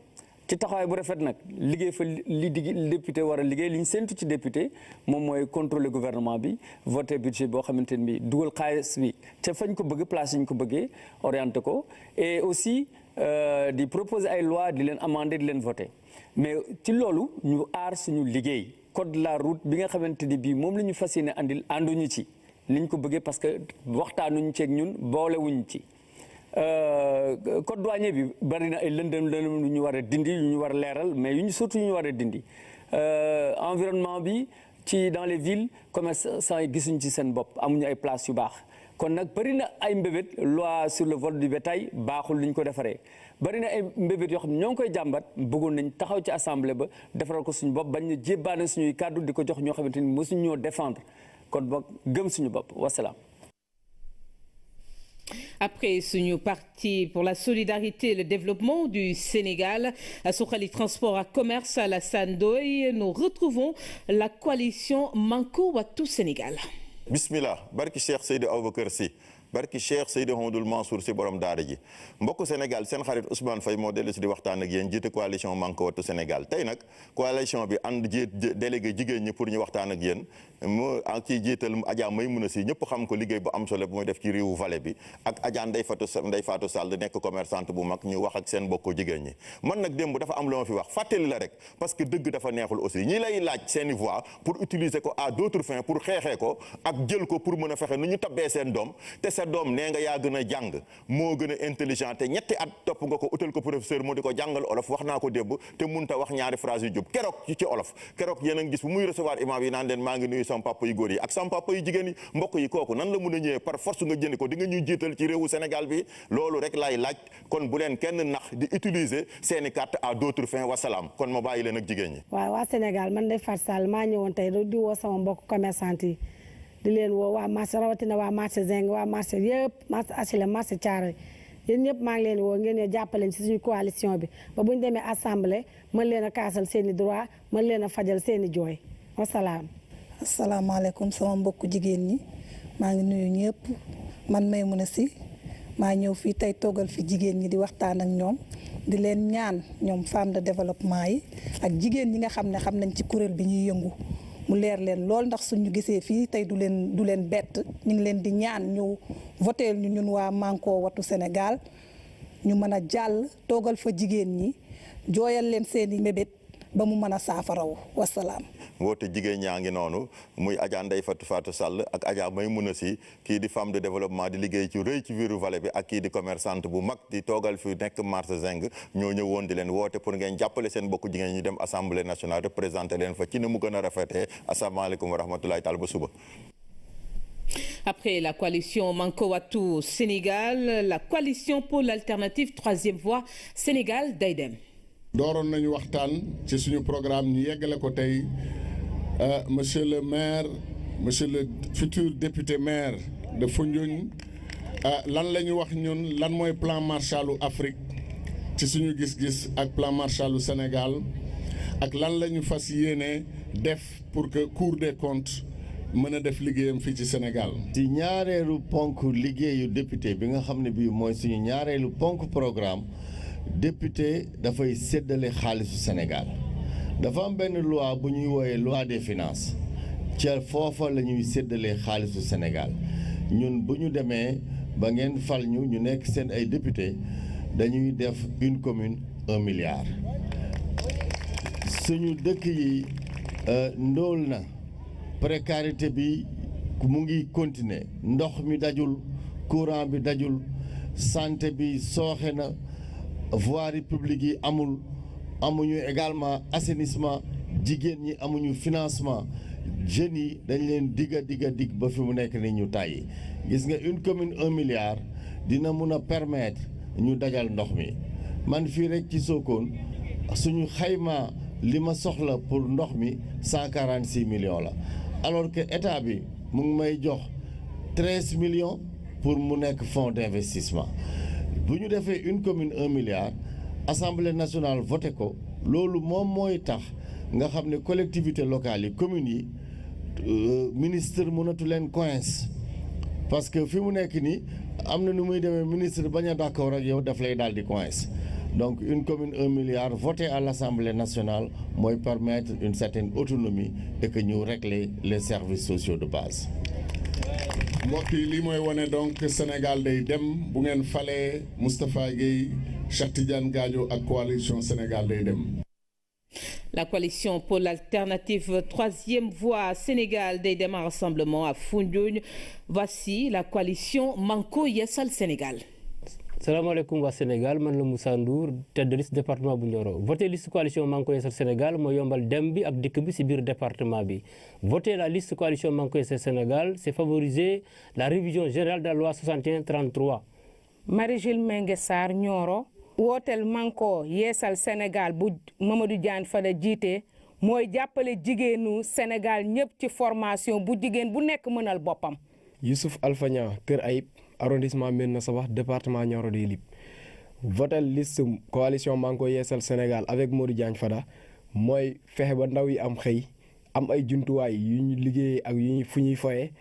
ci taxawaay bu rafet nag liggéey fa li député war a liggéey li ñu séntu ci député moom mooy contrôler gouvernement bi voter budget boo xamante ne bi dugal xaalis bi ca fañ ko bëgg place yi ñu ko bëggee orienté ko et aussi di proposer ay loi di leen amender di leen voter mais ci loolu ñu aar suñu liggéey code de la route bi nga xamante ni bii moom la ñu fas yéene andil ànduñu ci ni ñu ko bëggee parce que waxtaanuñu ceeg ñun boolewuñu ci code douanier bi bari na ay lëndëm yu ñu war a dindi yu ñu war a leeral mais surtout yu ñu war a dindi environnement bi ci dans les villes commerçants yi gisuñ ci seen bopp amuñu ay place yu baax kon nag bari na ay mbébét loi sur le vol du bétail baaxul li ñu ko defaree bari na ay mbébét yoo xam ne ñoo ngi koy jàmbat bëggoon nañ taxaw ci assemblée ba defaral ko suñu bopp bañ ñu jébbaane suñuy kàddu di ko jox ñoo xamante ni mosuñ ñoo défendre kon boog gëm suñu bopp wasalaam. Après suñu parti pour la solidarité et le développement du Sénégal, Suxali transport ak commerce Alassane Ndoye, nous retrouvons la coalition Manko Wattu Sénégal. Bismillah, barki Cheikh Seydou Aboubacar Sy barki Cheikh Seydou Hondoul Mansour si borom daara ji mbokku Sénégal seen xarit Ousmane Faye moo dellu si di waxtaan ak yéen jiite coalition Manko Wattu Sénégal tey nag coalition bi ànd délégué jigéen ñi pour ñu waxtaan ak yéen mu ci jiital Adja Maymouna Sy ñëpp xam ko liggéey bu am solo bu muy def ci réewu vallée bi ak Adja Ndeye Fatou Sall nekk commerçante bu mag ñu wax ak seen mbokku jigéen ñi man nag démb dafa am lu ma fi wax fàttali la rek parce que dëgg dafa neexul aussi ñi lay laaj seeni voix pour utiliser ko à d'autres fins pour xeexee ko ak jël ko pour mën a fexe nu ñu tabbee seen doom te sa doom nee nga yaa gën a jàng moo gën a intelligent te ñetti at topp nga ko utal ko professeur moo di ko jàngal olof wax naa ko démb te munta wax ñaari phrase yu jub keroog ci olof keroog yéen a ngi gis bu muy recevoir imam yi naan leen maa ngi nuyu sama papa yu góor yi ak sama papa yu jigéen yi mbokk yi kooku nan la mun a ñëwee par force nga jënd ko di nga ñuy jiital ci réewu Sénégal bi loolu rek laay laaj kon bu leen kenn nax di utiliser seeni carte à d'autres fins wasalaam kon ma bàyyi leen ak jigéen ñi. waaw waa Sénégal man de Fatou Sall maa ñëwoon tey di woo sama mbokk commerçant yi di leen woo waa marché rawatina waa marché Zeng waa marché yëpp marché HLM marché Thiaroye yéen ñëpp maa ngi leen woo ngeen ñëw jàppale ci suñu coalition bi ba bu ñu demee assemblée mën leen a kaasal seen i droit mën leen a fajal seen i jooy wasalaam. asalaamaaleykum sama mbokku jigéen ñi maa ngi nuyu ñëpp man Maymouna Sy maa ñëw fii tey toogal fi jigéen ñi di waxtaan ak ñoom di leen ñaan ñoom femme de développement yi ak jigéen ñi nga xam ne xam nañ ci kuréel bi ñuy yëngu mu leer leen lool ndax suñu gisee fii tey du leen bett ñu ngi leen di ñaan ñu voteel ñu ñun waa Manko Wattu Sénégal ñu mën a jàll toogal fa jigéen ñi jooyal leen seeni mébét ba mu mën a saafarawu wasalaam. woote jigéen ñaa ngi noonu muy Adja Ndeye Fatou Sall ak Adja Maymouna Sy kii di femme de développement di liggéey ci rëy ci biiru vallée bi ak kii di commerçante bu mag di toogal fi nekk marché Zeng ñoo ñëwoon di leen woote pour ngeen jàppale seen bokku jigéen ñu dem assemblée nationale représenté leen fa ci ni mu gën a rafetee asalaamaaleykum wa rahmatulahi taala ba suba. Après la coalition Manko Wattu Sénégal, la coalition pour l'alternative troisième voie Sénégal day dem. dooroon nañu waxtaan ci suñu programme ñu yeggale ko tey monsieur le maire monsieur le futur député maire de Foundiougne lan la ñu wax ñun lan mooy plan Marshallu Afrique ci suñu gis-gis ak plan Marshallu Sénégal ak lan la ñu fas yéene def pour que Cour des comptes mën a def liggéeyam fii ci Sénégal. ci ñaareelu ponk liggéeyu député bi nga xam ne bii mooy suñu ñaareelu ponk programme député dafay séddale xaalisu Sénégal dafa am benn loi bu ñuy wooyee loi des finances ca foofa la ñuy séddalee xaalisu Sénégal ñun bu ñu demee ba ngeen fal ñu nekk seen ay député dañuy def une commune 1 milliard suñu dëkk yi ndóol na précarité bi mu ngi continuer ndox mi dajul courant bi dajul santé bi sooxe na voirie publique yi amuñu également assainissement jigéen ñi amuñu financement jeunes yi dañ leen digg ba fi mu nekk ni ñu tàyyi gis nga une commune 1 milliard dina mun a permettre ñu dajal ndox mi man fii rek ci Sokone suñu xayma li ma soxla pour ndox mi 146 millions la alors que état bi mu ngi may jox 13 millions pour mu nekk fonds d'investissement bu ñu defee une commune 1 milliard assemblée nationale voté ko loolu moom mooy tax nga xam ne collectivité locale yi communes yi ministre mënatu leen coince parce que fi mu nekk nii am na nu muy demee ministre bañ a d'accord ak yow daf lay daal di coince donc une commune 1 milliard votée à l'Assemblée nationale mooy permettre une certaine autonomie et que ñu régler les services sociaux de base. mbokk yi lii mooy wane donc Sénégal day dem bu ngeen falee Moustapha Guèye Cheikh Tidiane Gadio ak coalition Sénégal day dem. La coalition pour l'alternative troisième voie Sénégal day dem en rassemblement à Foundiougne. Voici la coalition Manko Yessal Sénégal. salaamaaleykum waa Sénégal man la Moussa Ndour tête de liste département bu Nioro voté liste coalition Manko Yessal Sénégal moo yombal dem bi ak dikk bi ci biir département bi voter la liste coalition Manko Yessal Sénégal c'est favoriser la révision générale de la loi 61-33. Marie-Gilles Mengue Sarr Nioro wooteel Manko Yessal Sénégal bu Mamadou Diagne Fada jiite mooy jàppale jigéenu Sénégal ñëpp ci formation bu jigéen bu nekk mënal boppam. Youssouf Alpha Niang Kër Ayib arrondissement Médina Sabakh département Nioro di Lip votel liste coalition Manko Yessal Sénégal avec Modou Diagne Fada mooy fexe ba ndaw yi am xëy am ay jumtuwaay yu ñu liggéeyee ak yu fu ñuy foyee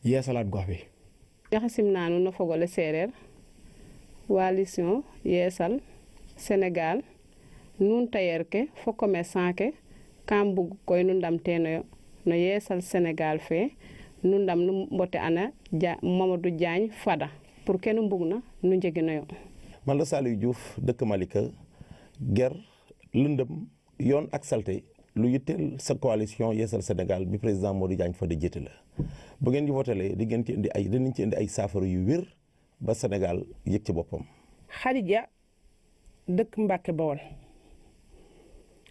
yeesalaat gox bi. jaxasim naanu no fogole séeréer coalition Yessal Sénégal nun tailleur ke fo commerçant ke kam bug koy nu ndam teenoyo no Yessal Sénégal fe nu ndam nu mbote ana Mamadou Diagne Fada pour kenn mbug na nu njeginoyo. man la Saliou Diouf dëkk Malika ger lëndëm yoon ak salte lu yitteel sa coalition Yessal Sénégal bi président Modou Diagne Fada jiite la bu ngeen di votelee di ngeen ci indi ay dinañ ci indi ay saafara yu wér ba Sénégal yëg ci boppam. Khadija dëkk Mbacke Bawol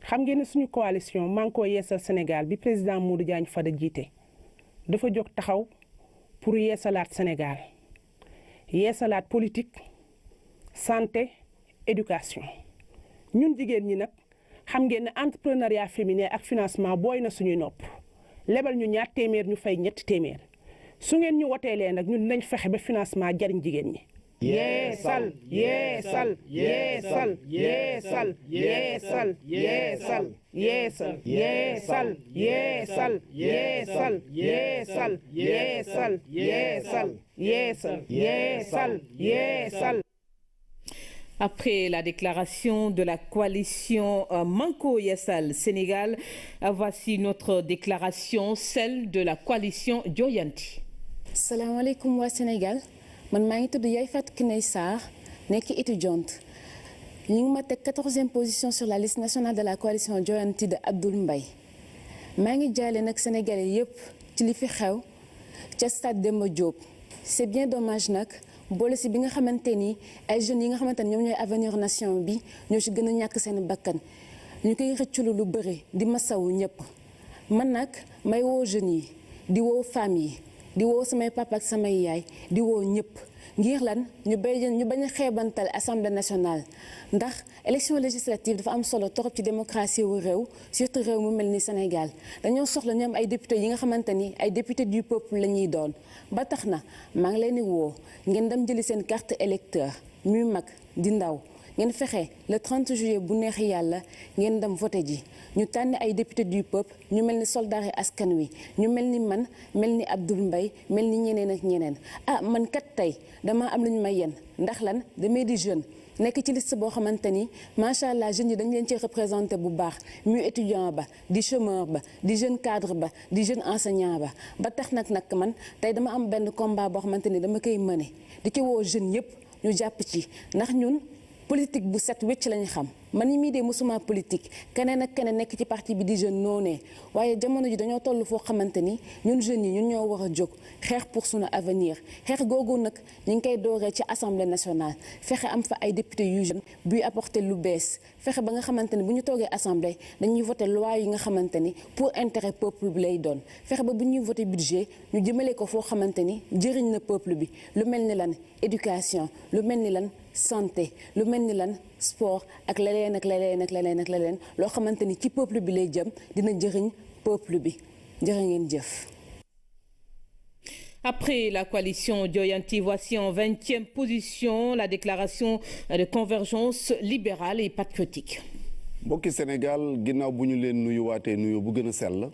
xam ngeen ne suñu coalition Manko Yessal Sénégal bi président Modou Diagne Fada jiite dafa jóg taxaw pour yeesalaat Sénégal yeesalaat politique santé éducation ñun jigéen ñi nag xam ngeen ne entrepreneuriat féminin ak financement booy na suñuy nopp lebal ñu ñaar téeméer ñu fay ñetti téeméer su ngeen ñu woteelee nag ñun dinañ fexe ba financement jariñ jigéen ñi. Yeesal yeesal yeesal yeesal yeesal yeesal yeesal yeesal yeesal yeesal yeesal yeesal yeesal yeesal yeesal yeesal. Après la déclaration de la coalition Manko Yessal Sénégal, voici notre déclaration, celle de la coalition Joyanti. Salam alaikum wa Sénégal. Man maa ngi tudd Yaye Fatou Kiné Sarr nekk étudiante ñu ngi ma teg 14e position sur la liste nationale de la coalition Joyanti de Abdoul Mbaye maa ngi jaale nag sénégalais yëpp ci li fi xew ca stade Demba Diop. C'est bien dommage nag boole si bi nga xamante ni ay jeunes yi nga xamante ni ñoom ñooy avenir nation bi ñoo ci gën a ñàkk seen bakkan ñu koy rëcculu lu bëri di masawu ñëpp man nag may woo jeunes yi di woo femmes yi di woo samay papa ak samay yaay di woo ñëpp ngir lan ñu bañ a xeebantal assemblée nationale ndax élection législative dafa am solo torop ci démocratie wu réew surtout réew mu mel ni Sénégal dañoo soxla ñu am ay député yi nga xamante ni ay député du peuple la ñuy doon ba tax na maa ngi leen di woo ngeen dem jëli seen carte électeur muy mag di ndaw ngeen fexe le 30 juillet bu neex yàlla ngeen dem voté ji ñu tànn ay député du peuple ñu mel ni soldats yi askan wi ñu mel ni man mel ni Abdoul Mbaye mel ni ñeneen ak ñeneen man kat tey dama am lu ñu may yen ndax lan damay di jeune nekk ci liste boo xamante ni macha allah jeunes yi dañ leen ci représenté bu baax muy étudiant ba di chômeur ba di jeune cadre ba di jeune enseignant ba tax nag man tey dama am benn combat boo xamante ni dama koy mëne di ci woo jeunes yëpp ñu jàpp ci ndax ñun politique bu set wécc lañu xam man ni mii de mosuma politique keneen ak keneen nekk ci parti bi di jeune noonee waaye jamono ji dañoo toll foo xamante ni ñun jeunes yi ñun ñoo war a jóg xeex pour sunu avenir xeex googu nag ñu ngi koy dooree ci assemblée nationale fexe am fa ay député yu jeune buy apporter lu bees fexe ba nga xamante ni bu ñu toogee assemblée dañuy voté loi yi nga xamante ni pour intérêt peuple bi lay doon fexe ba bu ñuy voté budget ñu jëmale ko foo xamante ni jëriñ na peuple bi lu mel ni lan éducation lu mel ni lan santé lu mel ni lan sport ak leneen ak leneen ak leneen ak leneen loo xamante ni ci peuple bi lay jëm dina jëriñ peuple bi jërë ngeen jëf. Après la coalition Dioyanti, voici en 20e position la déclaration de convergence libérale et patriotique. mbokki Sénégal ginnaaw bu ñu leen nuyuwaatee nuyu bu gën a sell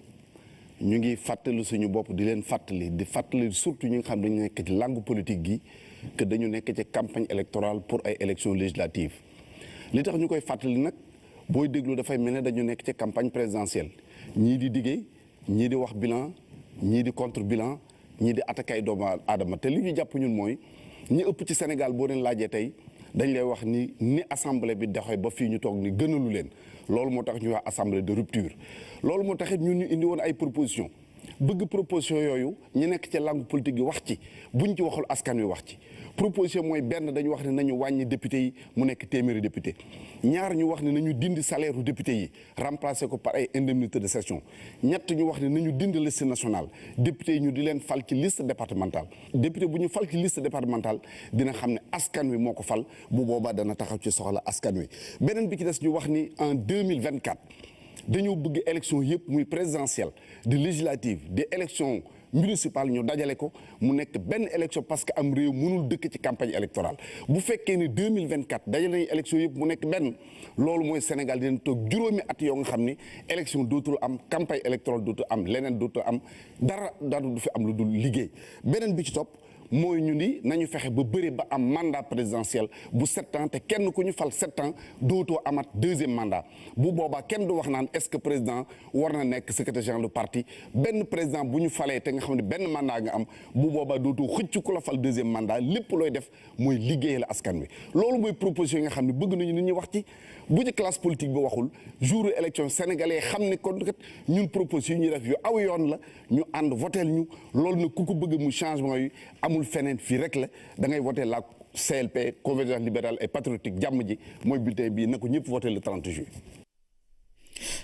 ñu ngi fàttali suñu bopp di leen fàttali di fàttali surtout ñi nga xam dañu nekk ci langue politique gi que dañu nekk ci campagne électorale pour ay élections législatives li tax ñu koy fàttali nag booy déglu dafay mel ne dañu nekk ci campagne présidentielle ñii di diggee ñii di wax bilan ñii di contre bilan ñii di attaqué ay doomu aadama te li ñu jàpp ñun mooy ñi ëpp ci Sénégal boo leen laajee tey dañ lay wax ni assemblée bi doxee ba fii ñu toog ni gënalu leen loolu moo tax ñu wax assemblée de rupture loolu moo taxit ñun ñu indi woon ay proposition bëgg proposition yooyu ñu nekk ci langue politique yi wax ci buñ ci waxul askan wi wax ci proposition mooy benn dañu wax ne nañu wàññi député yi mu nekk téeméeri député ñaar ñu wax ne nañu dindi salaire u député yi remplacer ko par ay indemnité de session ñett ñu wax ne nañu dindi liste nationale député yi ñu di leen fal ci liste départementale député bu ñu fal ci liste départementale dina xam ne askan wi moo ko fal bu boobaa dana taxaw ci soxla askan wi beneen bi ci des ñu wax ni en 2024 dañoo bëgg élection yëpp muy présidentielle di législative di élection municipale ñu dajale ko mu nekk benn élection parce que am réew mënul dëkk ci campagne électorale bu fekkee ni 2024 dajale nañu élection yëpp mu nekk benn loolu mooy Sénégal dina toog juróomi at yoo nga xam ni élection dootul am campagne électorale dootul am leneen dootul am dara du fi am lu dul liggéey beneen bi ci topp mooy ñu ni nañu fexe ba bëri ba am mandat présidentiel bu 7 ans te kenn ku ñu fal 7 ans dootoo amat deuxième mandat bu boobaa kenn du wax naan est-ce que président war na nekk secrétaire général du parti benn président bu ñu falee te nga xam ne benn mandat nga am bu boobaa dootoo xëcc ku la fal deuxième mandat lépp looy def mooy liggéeyal askan wi loolu mooy proposition yi nga xam ne bëgg nañu nit ñi wax ci bu ci classe politique bi waxul jour élection sénégalais xam ne kon kat ñun proposition yi ñuy def yu aw yoon la ñu ànd voteel ñu loolu nag ku ko bëgg mu changement yi amul feneen fii rek la da ngay voté la CLP convergence libérale et patriotique jàmm ji mooy bulletin bii na ko ñëpp voté le 30 juillet.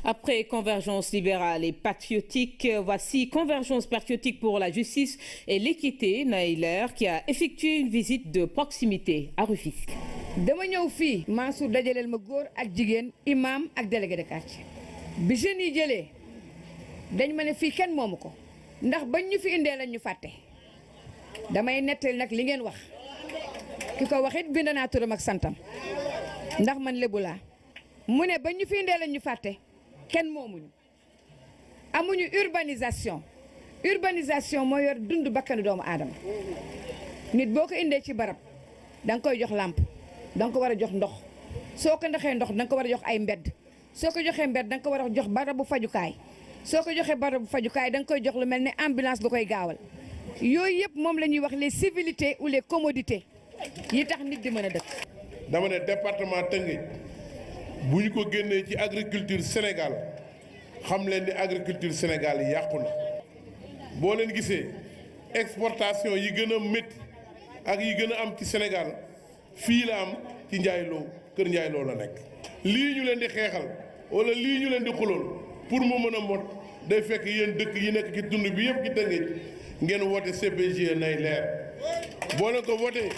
Après Convergence libérale et patriotique, voici Convergence patriotique pour la justice et l'équité, Naïler, qui a effectué une visite de proximité à Rufisque. dama ñëw fii Mansour dajaleel ma góor ak jigéen imam ak délégué de quartier bi jeunes yi jëlee dañ ma ne fii kenn moomu ko ndax bañ ñu fi indee lañ ñu fàtte damay nettali nag li ngeen wax ki ko wax it bind naa turam ak santam ndax man lébu laa mu ne bañ ñu fi indee lañ ñu fàtte kenn moomuñu amuñu urbanisation moo yor dund bakkanu doomu aadama nit boo ko indee ci barab da nga koy jox làmp da nga ko war a jox ndox soo ko ndoxee ndox da nga ko war a jox ay mbedd soo ko joxee mbedd da nga ko war a jox barabu fajukaay soo ko joxee barabu fajukaay da nga koy jox lu mel ne ambulance bu koy gaawal yooyu yëpp moom la ñuy wax les civilités ou les commodités yi tax nit di mën a dëkk. dama ne département Tëngéej bu ñu ko génnee ci agriculture Sénégal xam leen ni agriculture Sénégal yi yàqu na boo leen gisee exportation yi gën a métti ak yi gën a am ci Sénégal fii la am ci Ndiaye Lo kër Ndiaye Lo la nekk. lii ñu leen di xeexal wala lii ñu leen di xulool pour mu mën a mot day fekk yéen dëkk yi nekk ci tund bi yëpp ci Tëngéej ngeen woote CPJ nay leer boo leen ko voté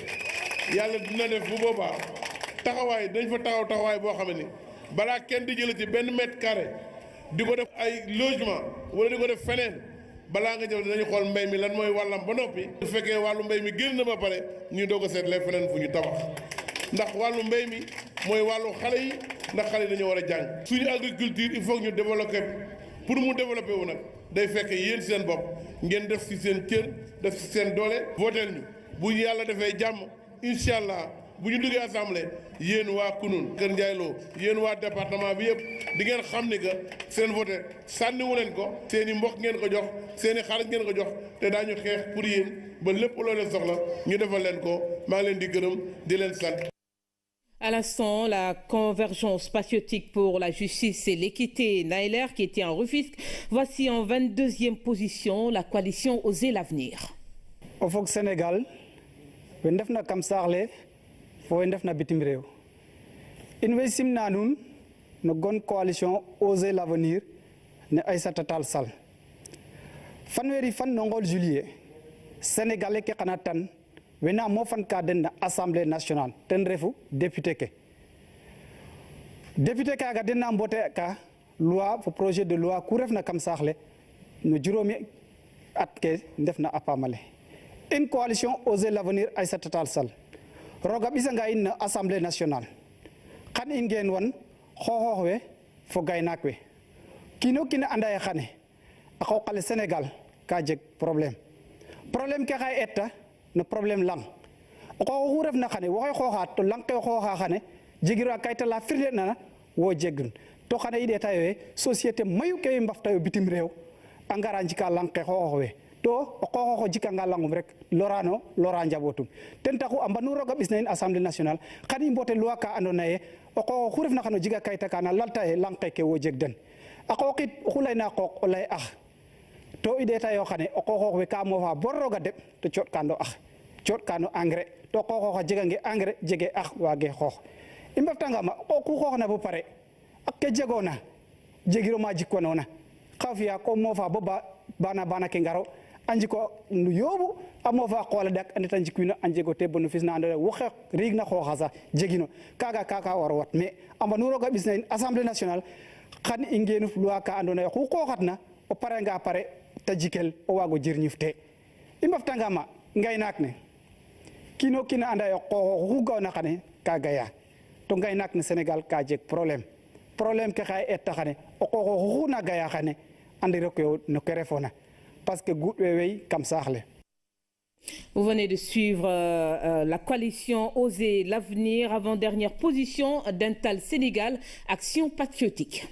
yàlla dina def bu boobaa taxawaay dañ fa taxawaay boo xam ne balaa kenn di jël ci benn mètre carré di ko def ay logement wala di ko def feneen balaa nga jël dinañu xool mbay mi lan mooy wàllam ba noppi. su fekkee wàllu mbay mi génn na ba pare ñu doog a seetlee feneen fu ñu tabax ndax wàllu mbay mi mooy wàllu xale yi ndax xale yi dañoo war a jàng. suñu agriculture il faut que ñu développé pour mu développé wu nag day fekk yéen seen bopp ngeen def ci seen cër def ci seen doole. vooteel ñu bu yàlla defee jàmm incha allah bu ñu duggee assemblée yéen waa Kunun Kër Ndiaye Lo yéen waa département bi yëpp di ngeen xam ni que seen voté sànniwu leen ko seen i mbokk ngeen ko jox seen i xarit ngeen ko jox te daañu xeex pour yéen ba lépp loo leen soxla ñu defal leen ko maa ngi leen di gërëm di leen sant. À l'instant, la convergence patriotique pour la justice et l'équité Naïler qui était en Rufisque. Voici en 22e position la coalition Oser l'avenir. Au fog Sénégal, we ndefna kam saxle fo we ndefna bitim rew. In way simna nun no gon coalition Oser l'avenir ne Aïssata Tall Sall. Fanweeri fan no ngol juillet Sénégalais ke xana tan wena mo fan ka den na Assemblée nationale ten refu député ke ga den na mbote ka loi fo projet de loi ku refna kam saxle no juróomi at ke ndefna a pamale une coalition Oser l'avenir Aïssata Tall Sall roga ɓisanga in na Assemblée nationale xan i ngeen wan xooxoox we fo gaynaak we kiino kiin anda ye xane a qooqale Sénégal ka jeg problème ke xaye etta no problème lang o xooxu refna xane waxey xooxa to lang ke xooxa xane jegiro a kayta la firnde nana wo jegun to xane i ɗeeta ye société mayu ke i mbaftayo bitim reew a ngara njika lang ke xooxox we to o xooxox o jikanga langum rek lora njabootum ten taxu a mbanu roog a ɓisna in Assemblée nationale xan i mbote loi ka andoona ye o xooxox xu refna xan o jiga kayta kana lalta ye lang ke wo jeg den a qooqit oxu layna a qooq o lay ax to i ɗeeta yo xane o qooxoox we ka moofa bo roog a deɓ to cooɗkano ax cooɗkano engrais to qooxoox a jegange engrais jege ax waage xoox i mbaftangama ku xooxna bo pare ak ke jegoona jegiro ma jikwanoona xa fiya ko moofa bo bana ke ngaro a njiko no yooɓu a moofa a qool a ɗak a ndeta njikwino a njego te bénéfice na andoona ye wo xe riig na xooxa sax jegino kaaga ka war o wat mais a mbanu roog a ɓisna in Assemblée nationale xan i ngeenu loi ka andoona ye xu xooxatna o parenga pare ta jikel o waago jirñif te i mbaftangama ngaynaak ne kiino kiin a anda ye qooxoox xu ga'oona xane ka gaya to ngaynaak ne Sénégal ka jeg problème ke xaye etta xane o qooxoox xu na gaya xane andiro ke no ke refoona parce que guuɗ we wey kam saax le. Vous venez de suivre la coalition Oser l'avenir, avant-dernière position d'Intal Sénégal, Action patriotique.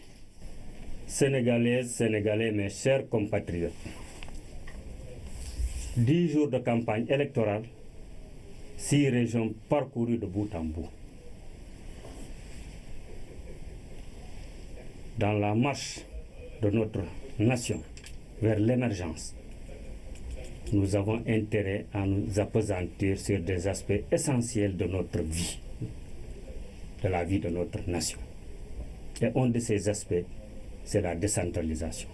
Sénégalaises, Sénégalais, mes chers compatriotes, 10 jours de campagne électorale, 6 régions parcourues de bout en bout. Dans la marche de notre nation vers l'émergence, nous avons intérêt à nous appesantir sur des aspects essentiels de notre vie, de la vie de notre nation. Et un de ces aspects, c'est la décentralisation.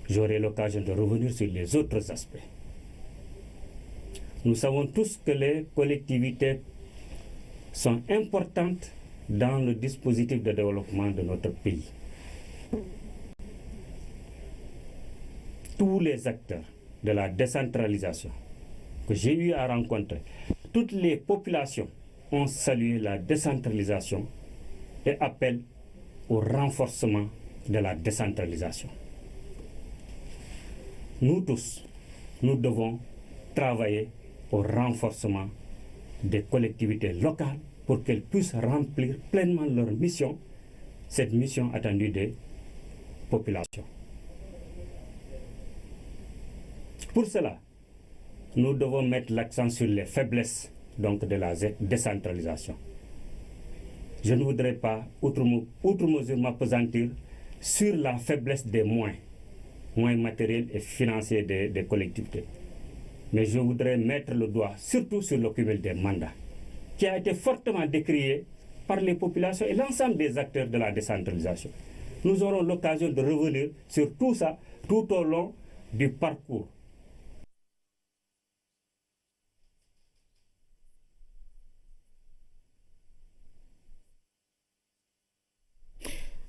J'aurai l'occasion de revenir sur les autres aspects. Nous savons tous que les collectivités sont importantes dans le dispositif de développement de notre pays. Tous les acteurs de la décentralisation que j'ai eu à rencontrer, toutes les populations ont salué la décentralisation et appellent au renforcement de la décentralisation. Nous tous, nous devons travailler au renforcement des collectivités locales pour qu'elles puissent remplir pleinement leur mission, cette mission attendue des populations. Pour cela, nous devons mettre l'accent sur les faiblesses donc, de la décentralisation. Je ne voudrais pas, outre mesure, m'appesantir sur la faiblesse des moyens matériels et financiers des collectivités. Mais je voudrais mettre le doigt surtout sur le cumul des mandats, qui a été fortement décrié par les populations et l'ensemble des acteurs de la décentralisation. Nous aurons l'occasion de revenir sur tout ça tout au long du parcours.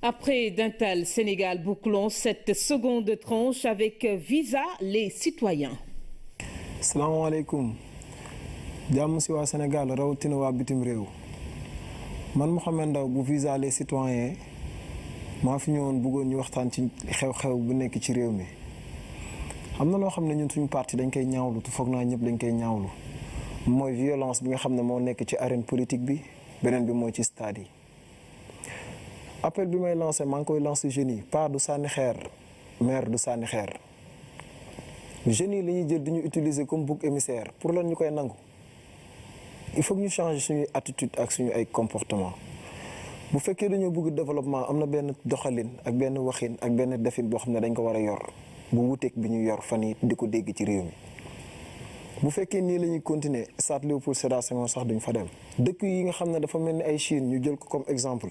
Après Dental Sénégal, bouclons cette seconde tranche avec Visa les citoyens. salaamaaleykum jàmm si waa Sénégal rawatina waa bitim réew man Mouhamed Ndaw bu Visa les citoyens maa fi ñëwoon bëggoon ñu waxtaan ci xew-xew bu nekk ci réew mi. am na loo xam ne ñun suñu parti dañ koy ñaawlu te foog naa ñëpp dañ koy ñaawlu mooy violence bi nga xam ne moo nekk ci arène politique bi beneen bi mooy ci stade yi. appel bi may lancé maa ngi koy lancé jeunes yi pas du sànni xeer maire du sànni xeer jeunes yi la ñuy jël di ñu utiliser comme bouc émissaire pour lan ñu koy nangu il faut que ñu changer suñuy attitude ak suñu ay comportement bu fekkee dañoo bëgg développement am na benn doxalin ak benn waxin ak benn defin boo xam ne dañ ko war a yor bu wuteeg bi ñu yor fan yi di ko dégg ci réew mi bu fekkee nii la ñuy continuer stade Léopold Sédar Senghor sax duñ fa dem dëkk yi nga xam ne dafa mel ni ay Chine ñu jël ko comme exemple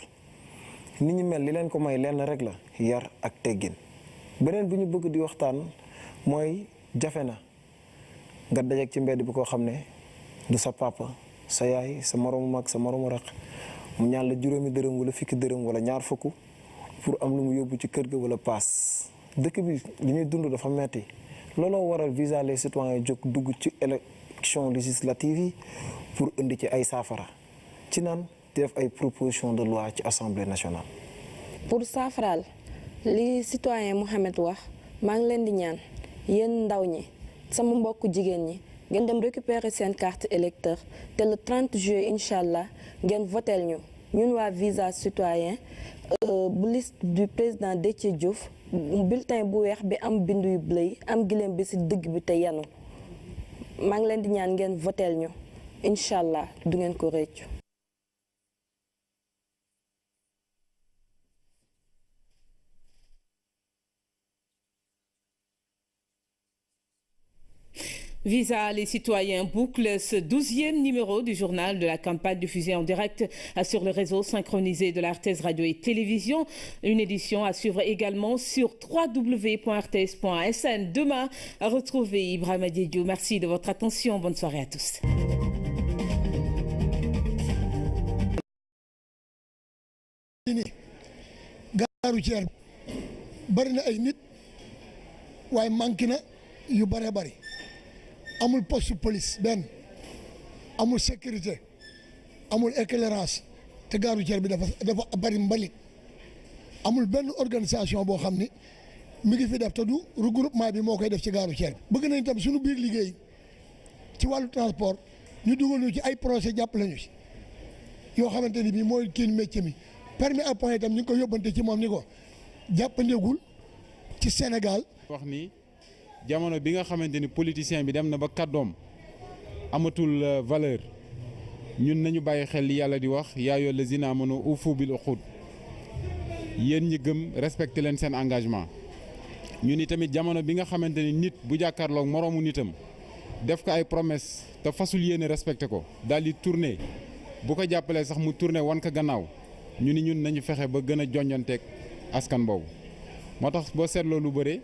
ni ñu mel li leen ko may lenn rek la yar ak teggin beneen bi ñu bëgg di waxtaan mooy jafe na nga dajeek ci mbedd bi koo xam ne du sa papa sa yaay sa moromu mag sa moromu raq mu ñaan la juróomi dërëm wala fukki dërëm wala ñaar fukk pour am lu mu yóbbu ci kër ga wala paas dëkk bi li ñuy dund dafa metti looloo waral Visa les citoyens jóg dugg ci élection législative yi pour indi ci ay saafara ci naan def ay proposition de loi ci assemblée nationale. pour saafaraal li citoyen Mouhamed wax maa ngi leen di ñaan yéen ndaw ñi sama mbokku jigéen ñi ngeen dem récupérer seen carte électeur te le 30 juillet incha allah ngeen voteel ñu ñun waa Visa citoyen bu liste du président Déthié Diouf bulletin bu weex bi am bindu yu bleu yi am gileem bi ci digg bi te yanu maa ngi leen di ñaan ngeen voteel ñu incha allah du ngeen ko rëccu. Visa les citoyens boucle ce 12e numéro du journal de la campagne diffusée en direct sur le réseau synchronisé de la RTS Radio et Télévision. Une édition à suivre également sur www.rts.sn. Demain, à retrouver Ibrahima Diédhiou. Merci de votre attention. Bonne soirée à tous. gaaru ceer bari na ay nit waaye manqué na yu bare bari amul poste police benn amul sécurité amul éclairage te gaaru ceer bi dafa bari mbalit amul benn organisation boo xam ni mi ngi fi def te du regroupement bi moo koy def ci gaaru ceer bi bëgg nañ tam suñu biir liggéey ci wàllu transport ñu dugal ñu ci ay projet jàppale ñu ci yoo xamante ni bii mooy kii métier mi permis à point itam ñu ngi ko yóbbante ci moom ni ko jàppandegul ci Sénégal. wax ni jamono bi nga xamante ni politicien bi dem na ba kàddoom amatul valeur ñun nañu bàyyi xel li yàlla di wax yaa ayyuhal lazina amanu ufu bil uqud yéen ñi gëm respecté leen seen engagement ñu ni tamit jamono bi nga xamante ni nit bu jàkkaarloog moroomu nitam def ko ay promesse te fasul yéene respecté ko daal di tourné bu ko jàppalee sax mu tourné wan ko gannaaw ñu ni ñun nañu fexe ba gën a jonjonteeg askan boobu moo tax boo seetloo lu bëre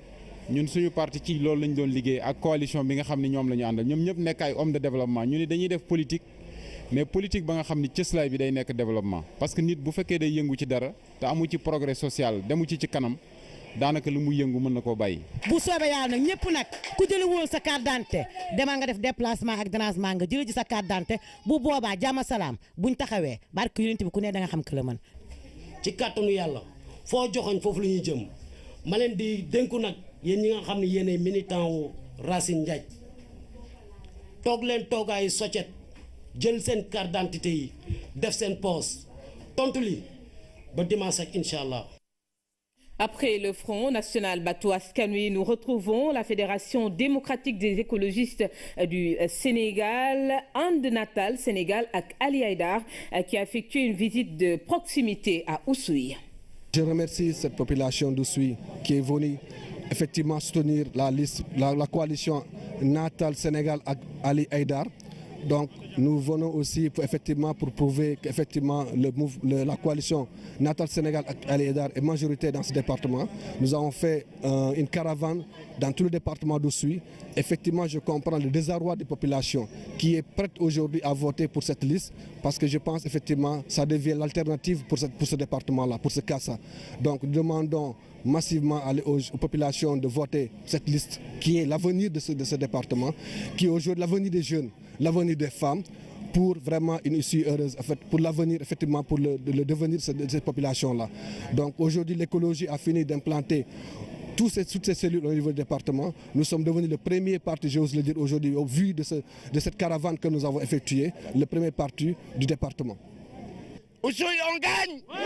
ñun suñu parti ci loolu lañ doon liggéey ak coalition bi nga xam ne ñoom la ñu àndal ñoom ñëpp nekk ay homme de développement ñu ni dañuy def politique mais politique ba nga xam ni cëslaay bi day nekk développement parce que nit bu fekkee day yëngu ci dara te amu ci progrès social demu ci kanam daanaka lu mu yëngu mën na koo bàyyi. bu soobee yàlla nag ñëpp nag ku jëli woon sa carte d'identité demal nga def déplacement ak dérangement nga jëli ji sa carte d'identité bu boobaa jàmm salaam buñ taxawee barke yonent bi ku ne da nga xam que la mën. ci kàttanu yàlla foo joxoñ foofu la ñuy jëm ma leen di dénku nag yéen ñi nga xam ne yéenay militant wu Racine Ndiaye toog leen toogaayu soccet jël seen carte d'identité yi def seen poos tontu li ba dimanche ak incha allah. Après le Front National Battu Askan Wi, nous retrouvons la Fédération démocratique des écologistes du Sénégal, And Natal Sénégal ak Ali Haïdar, qui a effectué une visite de proximité à Oussouye. Je remercie cette population d'Oussouye qui est venue effectivement soutenir la coalition Natal Sénégal ak Ali Haïdar Donc nous venons aussi pour prouver qu'effectivement la coalition Natal Sénégal Ali Aïdar est majoritaire dans ce département. Nous avons fait une caravane dans tout le département d'Oussouye. Effectivement, je comprends le désarroi des populations qui est prête aujourd'hui à voter pour cette liste parce que je pense effectivement que ça devient l'alternative pour ce département-là, pour ce cas-là. Donc nous demandons massivement aux populations de voter cette liste qui est l'avenir de ce département, qui est aujourd'hui l'avenir des jeunes, l'avenir des femmes, pour vraiment une issue heureuse, en fait, pour l'avenir, effectivement, pour le devenir de cette population-là. Donc aujourd'hui, l'écologie a fini d'implanter toutes ces cellules au niveau du département. Nous sommes devenus le premier parti, j'ose le dire aujourd'hui, au vu de cette caravane que nous avons effectuée, le premier parti du département. Oussouye, on gagne! Oui!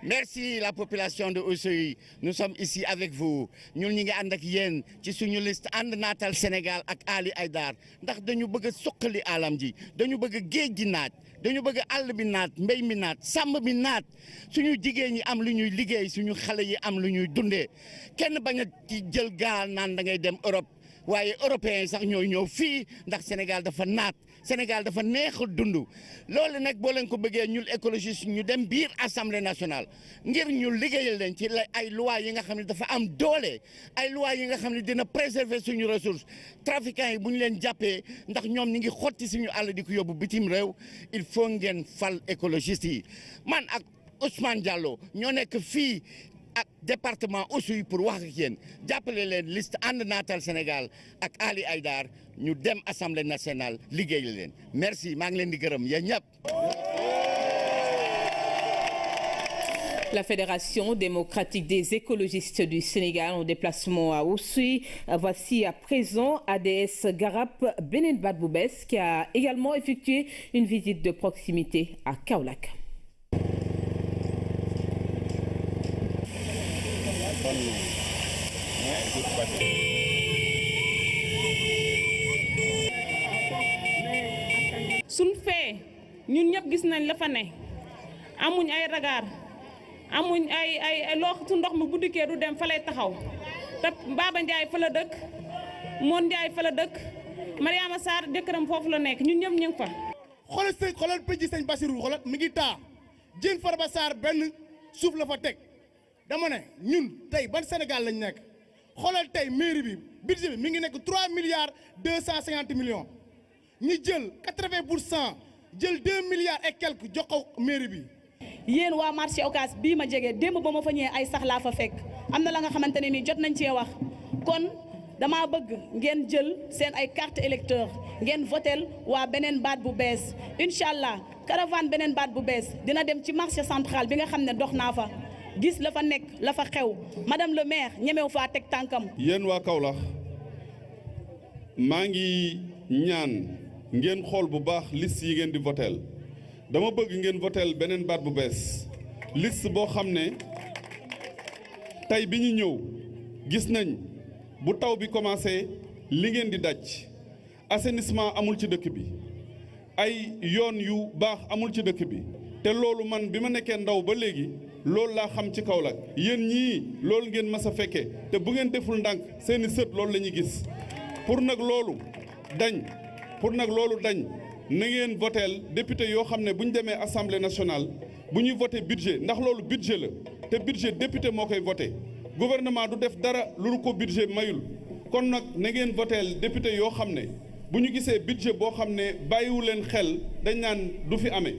Merci la population de Oussouye. Nous sommes ici avec vous. Ñun ñi nga ànd ak yéen ci suñu liste ànd naatal Sénégal ak Ali Aïdar ndax dañu bëgg a suqali alam ji dañu bëgg géej gi naat dañu bëgg àll bi naat mbéy mi naat sàmm bi naat suñu jigéen ñi am lu ñuy liggéey suñu xale yi am lu ñuy dundee kenn bañ a ci jël gaal naan da ngay dem Europe waaye européens yi sax ñooy ñëw fii ndax Sénégal dafa naat Sénégal dafa neex a dund loolu nag boo leen ko bëggee ñun écologiste ñu dem biir assemblée nationale ngir ñu liggéeyal leen ci ay loi yi nga xam ne dafa am doole ay loi yi nga xam ne dina préserver suñu ressources trafiquants yi bu ñu leen jàppee ndax ñoom ñi ngi xotti suñu àll di ko yóbbu bitim réew il faut ngeen fal écologiste yi man ak Ousmane Diallo ñoo nekk fii ak département Oussouye pour wax ak yéen jàppale leen liste ànd naatal Sénégal ak Ali Aïdar ñu dem assemblée nationale liggéey leen merci maa ngi leen di gërëm yéen ñëpp. La Fédération démocratique des écologistes du Sénégal en déplacement à Oussouye. Voici à présent ADS Garap Benen Badboubès qui a également effectué une visite de proximité à Kaolack. suñ fee ñun ñëpp gis nañ la fa ne amuñ ay ragaar amuñ ay loo su ndox mi bu dikkee du dem fa lay taxaw te Baba Ndiaye fa la dëkk Moon Ndiaye fa la dëkk Mariama Sarr jëkkëram foofu la nekk ñun ñëpp ñu ngi fa. xoolal pëj sëñ Bassirou xoolal mi ngi taa Diène Farba Sarr benn suuf la fa teg dama ne ñun tey ban Sénégal lañ nekk xoolal tey mairie bi budget bi mi ngi nekk 3 milliards 250 millions ñi jël 80% jël 2 milliards et quelques jox ko mairie bi. yéen waa marché Ocass bii ma jege démb ba ma fa ñëwee ay sax laa fa fekk am na la nga xamante ne nii jot nañ cee wax kon dama bëgg ngeen jël seen ay carte électeur ngeen votel waa beneen baat bu bees incha allah caravane beneen baat bu bees dina dem ci marché central bi nga xam ne dox naa fa gis la fa nekk la fa xew madame le maire ñemew faa teg tànkam. yéen waa Kaolack maa ngi ñaan ngeen xool bu baax liste yi ngeen di votel dama bëgg ngeen votel beneen baat bu bees liste boo xam ne tey bi ñu ñëw gis nañ bu taw bi commencé li ngeen di daj assainissement amul ci dëkk bi ay yoon yu baax amul ci dëkk bi te loolu man bi ma nekkee ndaw ba léegi loolu laa xam ci Kaolack yéen ñii loolu ngeen mas a fekkee te bu ngeen deful ndànk seeni sët loolu la ñuy gis pour nag loolu dañ na ngeen voteel député yoo xam ne bu ñu demee assemblée nationale bu ñuy voté budget ndax loolu budget la te budget député moo koy voté gouvernement du def dara lu ko budget mayul kon nag na ngeen voteel député yoo xam ne bu ñu gisee budget boo xam ne bàyyiwu leen xel dañ naan du fi amee.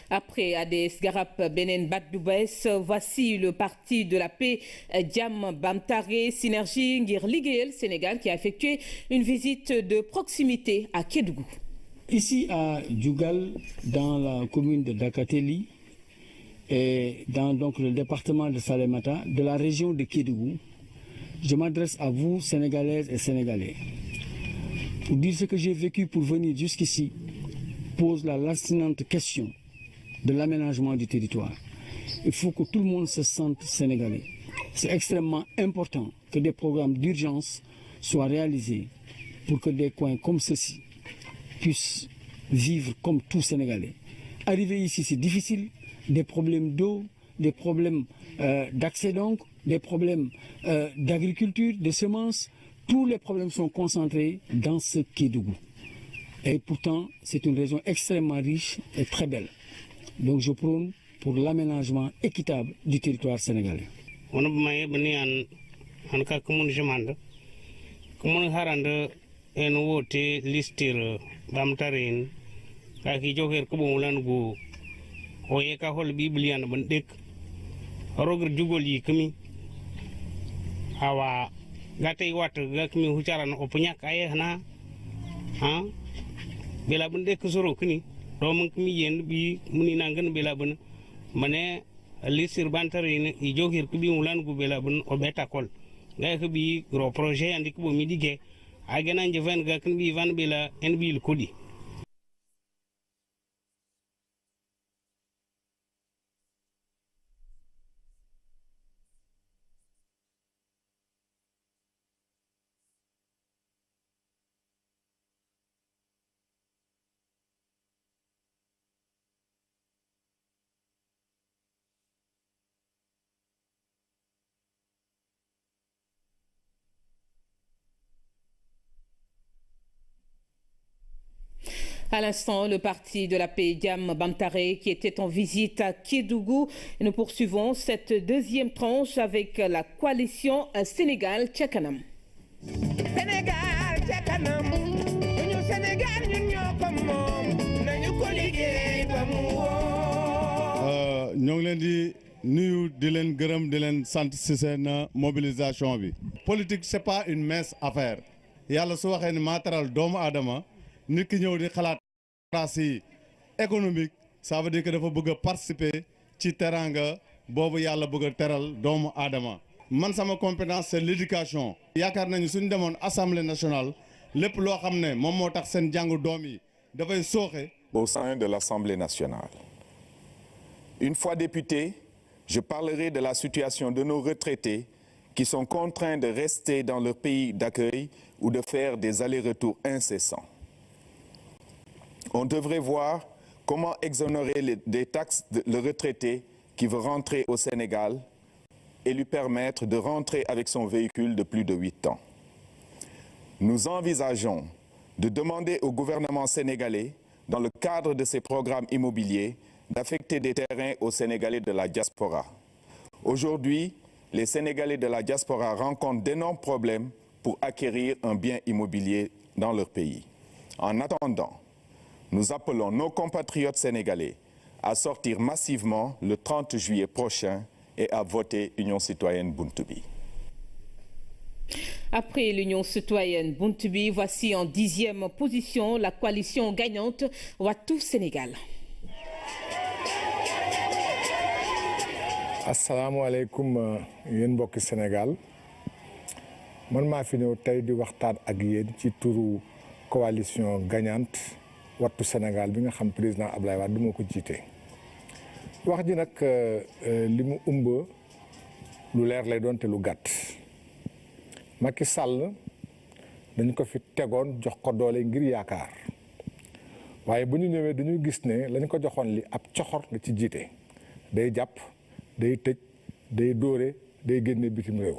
Après ADS Garap Benen Badboubès, voici le parti de la paix Jam Bamtare Synergie ngir liggéeyal Sénégal qui a effectué une visite de proximité à Kédougou. Ici à Djougal, dans la commune de Dakateli et dans donc le département de Salémata, de la région de Kédougou, je m'adresse à vous, Sénégalaises et Sénégalais, pour dire ce que j'ai vécu pour venir jusqu'ici pose la lancinante question de l'aménagement du territoire. Il faut que tout le monde se sente sénégalais. C'est extrêmement important que des programmes d'urgence soient réalisés pour que des coins comme ceux-ci puissent vivre comme tout Sénégalais. Arriver ici, c'est difficile. Des problèmes d'eau, des problèmes d'accès donc, des problèmes d'agriculture, de semences. tous les problèmes sont concentrés dans ce Kédougou. Et pourtant, c'est une région extrêmement riche et très belle. Donc je prône pour l'aménagement équitable du territoire sénégalais. En wote listir bamtarin kaki joker ko bomulan go o ye ka hol biblian ban dek roger jugol yi kami awa gatay wat gakmi hucaran o punyak ay hana ha bela ban dek soro kini do mun kami yen bi muni nangan bela ban mane listir bantarin i joker ko bimulan go bela ban o beta kol gay ko bi gros projet andi ko mi dige agana njeven gakin bi van bila en bil kudi. À l'instant, le parti de la paix Diam Bamtare qui était en visite à Kédougou. Et nous poursuivons cette deuxième tranche avec la coalition Sénégal Tchakanam. Sénégal Tchakanam, ñu Sénégal ñun ñoo ko moom nañu ko liggéey ba mu woo. ñoo ngi leen di nuyu di leen gërëm di leen sant ci seen mobilisation bi. Politique c'est pas une mince affaire yàlla su waxee ni maa teral doomu aadama nit ki ñëw di xalaat démocratie économique ça veut dire que dafa bëgg a participer ci teranga boobu yàlla bëgg a teral doomu aadama man sama compétence c'est l'éducation yaakaar nañu suñu demoon assemblée nationale lépp loo xam ne moom moo tax seen jàngu doom yi dafay sooxe. Au sein de l'Assemblée nationale. Une fois député, je parlerai de la situation de nos retraités qui sont contraints de rester dans leur pays d'accueil ou de faire des allers-retours incessants. On devrait voir comment exonérer des taxes le retraité qui veut rentrer au Sénégal et lui permettre de rentrer avec son véhicule de plus de 8 ans. Nous envisageons de demander au gouvernement sénégalais, dans le cadre de ses programmes immobiliers, d'affecter des terrains aux Sénégalais de la diaspora. Aujourd'hui, les Sénégalais de la diaspora rencontrent d'énormes problèmes pour acquérir un bien immobilier dans leur pays. En attendant, nous appelons nos compatriotes sénégalais à sortir massivement le 30 juillet prochain et à voter Union citoyenne Buntubi. Après l'Union citoyenne Buntubi, voici en 10e position la coalition gagnante Wattu Sénégal. asalaamaaleykum yéen mbokki Sénégal man maa fi ñëw tey di waxtaan ak yéen ci turu coalition gagnante Wattu Sénégal bi nga xam président Abdoulaye Wade moo ko jiite. wax ji nag li mu ëmb lu leer lay doon te lu gàtt Macky Sall dañ ko fi tegoon jox ko doole ngir yaakaar waaye bu ñu ñëwee dañu gis ne lañ ko joxoon li ab coxor la ci jiite day jàpp. day tëj day dóore day génne bitim réew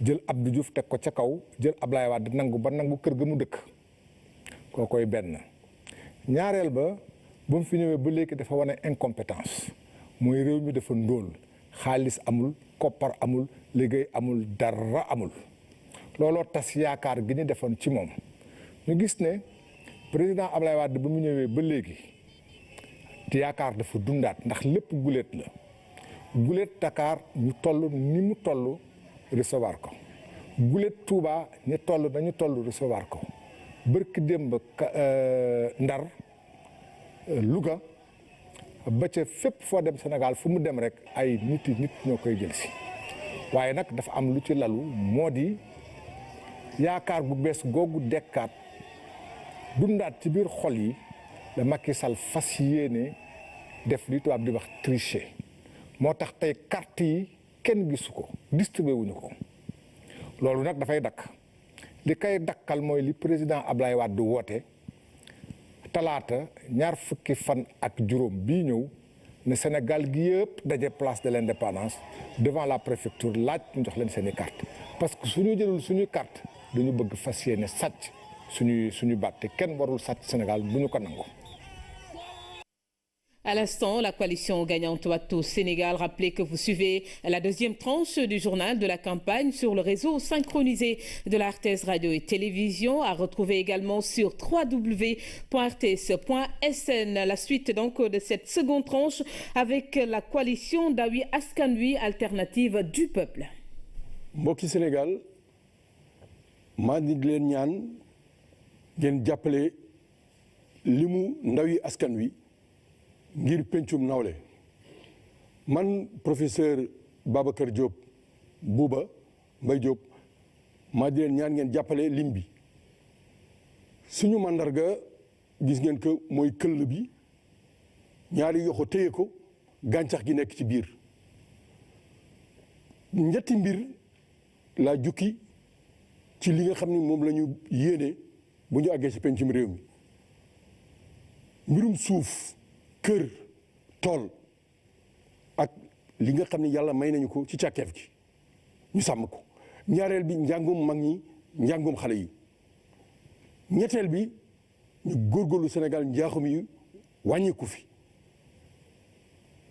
jël Abdou Diouf teg ko ca kaw jël Ablaye Wade nangu ba nangu kër ga mu dëkk koo koy benn ñaareel ba ba mu fi ñëwee ba léegi dafa wane incompétence mooy réew mi dafa ndóol xaalis amul koppar amul liggéey amul dara amul looloo tas yaakaar gi ñu defoon ci moom ñu gis ne président Ablaye Wade ba mu ñëwee ba léegi te yaakaar dafa dundaat ndax lépp guléet la guléet Dakar ñu toll ni mu toll recevoir ko guléet Touba ñu toll nañu toll recevoir ko bërki démb Ndar Louga ba ca fépp foo dem Sénégal fu mu dem rek ay nit ñoo koy jël si waaye nag dafa am lu ci lalu moo di yaakaar gu bees googu dekkaat dundaat ci biir xol yi la Macky Sall fas yéene def li tubaab di wax tricher moo tax tey carte yi kenn gisu ko distribué wuñu ko loolu nag dafay dakk li koy dakkal mooy li président Ablaye Wade woote talaata 20 fan ak juróom bii ñëw ne Sénégal gi yëpp daje place de l'indépendance devant la préfecture laaj ñu jox leen seen i carte parce que suñu jëlul suñu carte dañu bëgg fas yéene sàcc suñu baat te kenn warul sàcc Sénégal bu ñu ko nangu. À l'instant, la coalition gagnante Wattu Sénégal rappelait que vous suivez la deuxième tranche du journal de la campagne sur le réseau synchronisé de la RTS Radio et Télévision, à retrouver également sur www.rts.sn. La suite donc de cette seconde tranche avec la coalition Yewwi Askan Wi alternative du peuple. Mbokki Sénégal maa ngi leen ñaan ngeen jàppale limu Yewwi Askan Wi ngir pencum nawle man professeur Babacar Diop Bouba Mbaye Diop maa di leen ñaan ngeen jàppale lim bi suñu mandarga gis ngeen ko mooy këll bi ñaari yoxo téye ko gàncax gi nekk ci biir ñetti mbir laa jukki ci li nga xam ni moom la ñu yéene bu ñu àggee ci pencum réew mi mbirum suuf kër tool ak li nga xam ne yàlla may nañu ko ci càkkeef gi ñu sàmm ko ñaareel bi njàngum mag ñi njàngum xale yi ñetteel bi ñu góorgóorlu Sénégal njaaxum yi wàññiku fi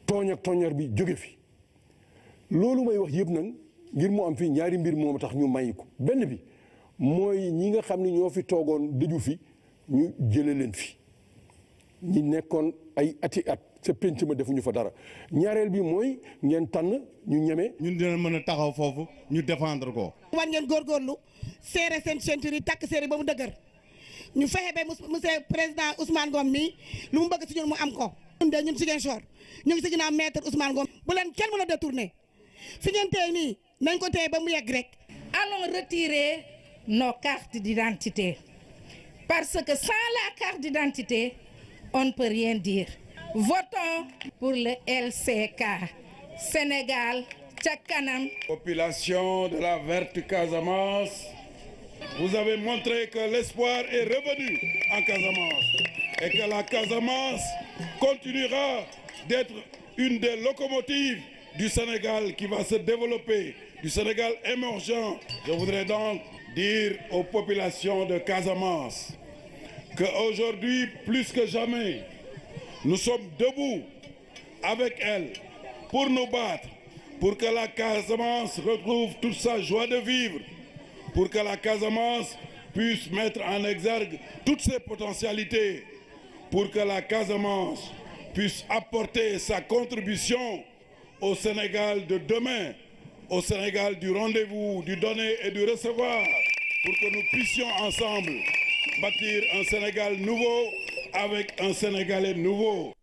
tooñ ak tooñar bi jóge fi loolu may wax yëpp nag ngir mu am fi ñaari mbir moom tax ñu may ko benn bi mooy ñi nga xam ne ñoo fi toogoon dëju fi ñu jële leen fi ñi nekkoon ay ati at sa penc ma defuñu fa dara ñaareel bi mooy ngeen tànn ñu ñeme. ñun dina mën a taxaw foofu ñu défendre ko. war ngeen góorgóorlu serré seen ceinture yi takk séeri ba mu dëgër ñu fexe ba monsieur président Ousmane Ngom mi lu mu bëgg si ñun mu am ko. ñun Ziguinchor ñu ngi si ginnaaw maître Ousmane Ngom bu leen kenn mën a détourné fi ngeen téye nii nañ ko téye ba mu yegg rek. Allons retirer nos cartes d'identité parce que sans la carte d'identité on ne peut rien dire. Votons pour le LCK. Sénégal, Tchakanam. Population de la verte Casamance, vous avez montré que l'espoir est revenu en Casamance et que la Casamance continuera d'être une des locomotives du Sénégal qui va se développer, du Sénégal émergent. Je voudrais donc dire aux populations de Casamance qu'aujourd'hui, plus que jamais, nous sommes debout avec elles pour nous battre, pour que la Casamance retrouve toute sa joie de vivre, pour que la Casamance puisse mettre en exergue toutes ses potentialités, pour que la Casamance puisse apporter sa contribution au Sénégal de demain, au Sénégal du rendez-vous, du donner et du recevoir, pour que nous puissions ensemble bâtir un Sénégal nouveau avec un Sénégalais nouveau.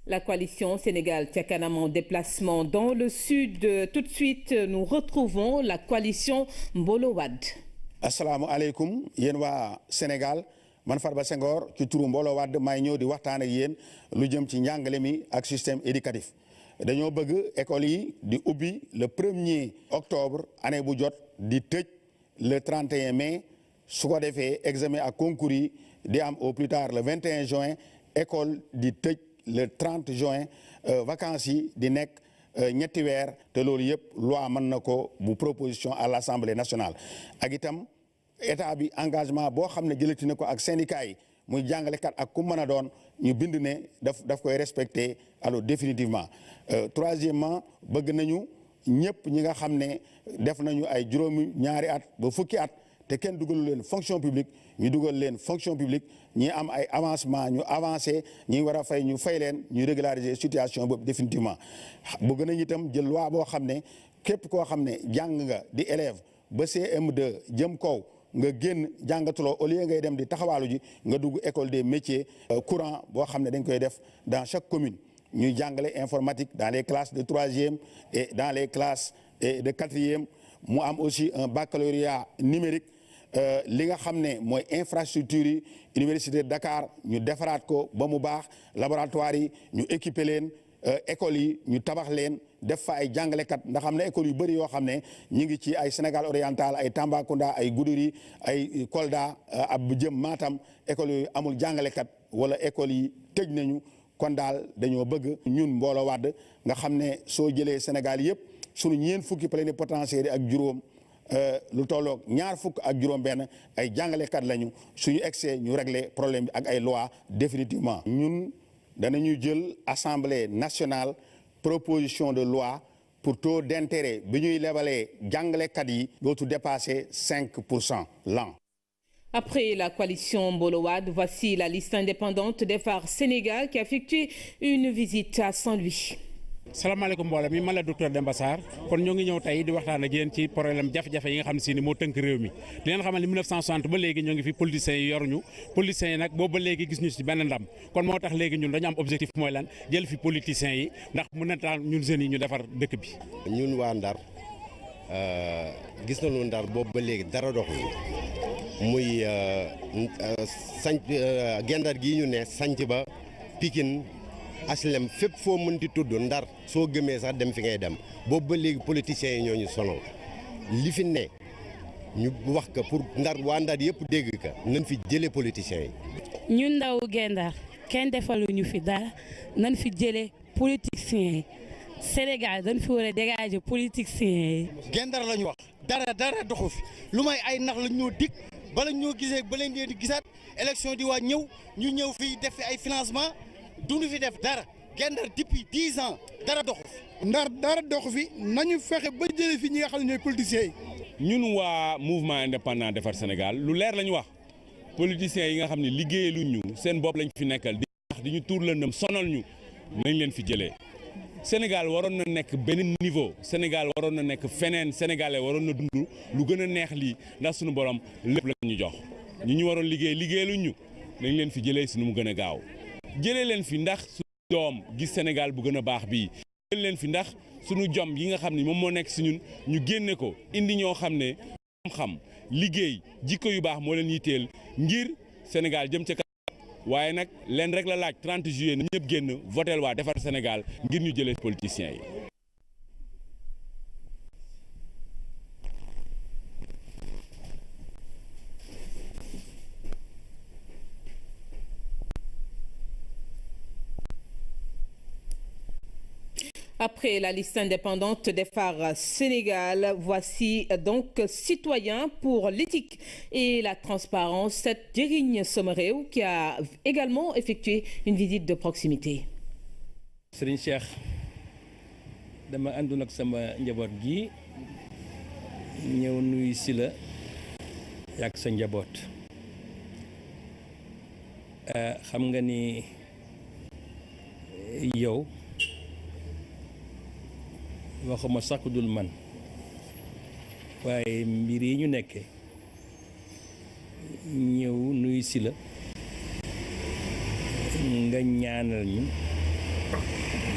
La coalition Sénégal Tchakanam en déplacement dans le sud. Tout de suite, nous retrouvons la coalition Mbolo Wade. Assalamu alaikum, yéen waa Sénégal man Farba Senghor ci turu Mbolo Wade may ñëw di waxtaan ak yéen lu jëm ci njàngale mi ak système éducatif. dañoo bëgg école yi di ubbi le 1er octobre année bu jot di tëj le 31 mai su ko defee examen ak concours yi di am au plus tard le 21 juin école di tëj le 30 juin vacances yi di nekk ñetti weer te loolu yëpp loi mën na ko bu proposition à l'Assemblée nationale ak itam état bi engagement boo xam ne jëlati na ko ak syndicat yi muy jàngalekat ak ku mën a doon ñu bind ne daf koy respecter alors définitivement troisièmement bëgg nañu ñëpp ñi nga xam ne def nañu ay juróomi ñaari at ba fukki at te kenn dugalu leen fonction publique ñu dugal leen fonction publique ñi am ay avancement ñu avancé ñi war a fay ñu fay leen ñu régulariser situation boobu définitivement bëgg nañu itam jël loi boo xam ne képp koo xam ne jàng nga di élève ba CM2 jëm kaw nga génn jàngatuloo au lieu ngay dem di taxawaalu ji nga dugg école des métiers courant boo xam ne dañ koy def dans chaque commune ñuy jàngale informatique dans les classes de 3e et dans les classes de 4e mu am aussi un baccalauréat numérique li nga xam ne mooy infrastructure yi université de Dakar ñu defaraat ko ba mu baax laboratoire yi ñu équiper leen écoles yi ñu tabax leen def fa ay jàngalekat ndax xam ne écoles yu bëri yoo xam ne ñu ngi ci ay Sénégal oriental ay Tambacounda ay Goudiri ay Kolda ab jëm Matam écoles yooyu amul jàngalekat wala écoles yi tëj nañu kon daal dañoo bëgg ñun Mbooloo Wàdd nga xam ne soo jëlee Sénégal yëpp sunu ñeen fukki plénipotentiaires yi ak juróom lu tolloog ñaar fukk ak juróom benn ay jàngalekat lañu suñu excès ñu régler problème bi ak ay loi définitivement ñun danañu jël assemblée nationale proposition de loi pour taux d'intérêt bi ñuy lebalee jàngalekat yi dootu dépasser 5% l'an. Après la coalition Mbooloo Wàdd, voici la liste indépendante des Phares Sénégal qui a effectué une visite à Saint-Louis. salaamaaleykum mbooloo mi man la docteur Demba Sarr kon ñoo ngi ñëw tey di waxtaan ak yéen ci problème jafe-jafe yi nga xam ne si ni moo tënk réew mi di leen xamal ni 1960 ba léegi ñoo ngi fi politiciens yi yoruñu politiciens yi nag boobu ba léegi gis ñu ci benn ndam kon moo tax léegi ñun dañu am objectif mooy lan jël fi politiciens yi ndax mën na tax ñun jeunes yi ñu defar dëkk bi. ñun waa Ndar gis nañu Ndar boobu ba léegi dara doxul muy sanc gendar gii ñu ne sanc ba Pikine aslem fépp foo mënti tudd Ndar soo gëmee sax dem fi ngay dem boobu ba léegi politiciens yi ñoo ñu sonal li fi ne ñu wax ka pour Ndar waa Ndar yëpp dégg ka nañ fi jëlee politiciens yi. ñun ndaw Gendar kenn defaluñu fi dara nañ fi jëlee politiciens yi Sénégal dañ fi war a dégager politiciens yi. Gendar lañu wax dara doxu fi lu may ay nax lañ ñoo dig bala ñoo gisee ba leen di gisaat élection di waa ñëw ñu ñëw fii def fi ay financement duñu fi def dara Gendar depuis 10 ans dara doxu fi. Ndar dara doxu fi nañu fexe ba jëlee fi ñi nga xam ne ñooy politiciens yi. ñun waa mouvement indépendant defar Sénégal lu leer la ñu wax politiciens yi nga xam ne liggéeyaluñ ñu seen bopp lañ fi nekkal di wax di ñu tuur lëndëm sonal ñu nañ leen fi jëlee. Sénégal waroon na nekk benn niveau Sénégal waroon na nekk feneen sénégalais waroon na dund lu gën a neex lii ndax suñu borom lépp la ñu jox ñu waroon liggéeyaluñ ñu nañ leen fi jëlee si nu mu gën a gaaw jëlee leen fi ndax suñu doom gis Sénégal bu gën a baax bii jëlee leen fi ndax suñu jom yi nga xam ni moom moo nekk si ñun ñu génne ko indi ñoo xam ne xam liggéey jikko yu baax moo leen yitteel ngir Sénégal jëm ca kanam waaye nag leen rek la laaj 30 juillet na ñëpp génn votel waa defar Sénégal ngir ñu jëlee politiciens yi. Après la liste indépendante des Phares Sénégal, voici donc Citoyens pour l'éthique et la transparence, Djerigne Somarew qui a également effectué une visite de proximité. Serigne Cheikh dama àndoon ak sama njaboot gi ñëw nuyu si la yàgg sa njaboot xam nga ni yow waxuma sax dul man waaye mbir yi ñu nekkee ñëw nuyu si la nga ñaanal ñu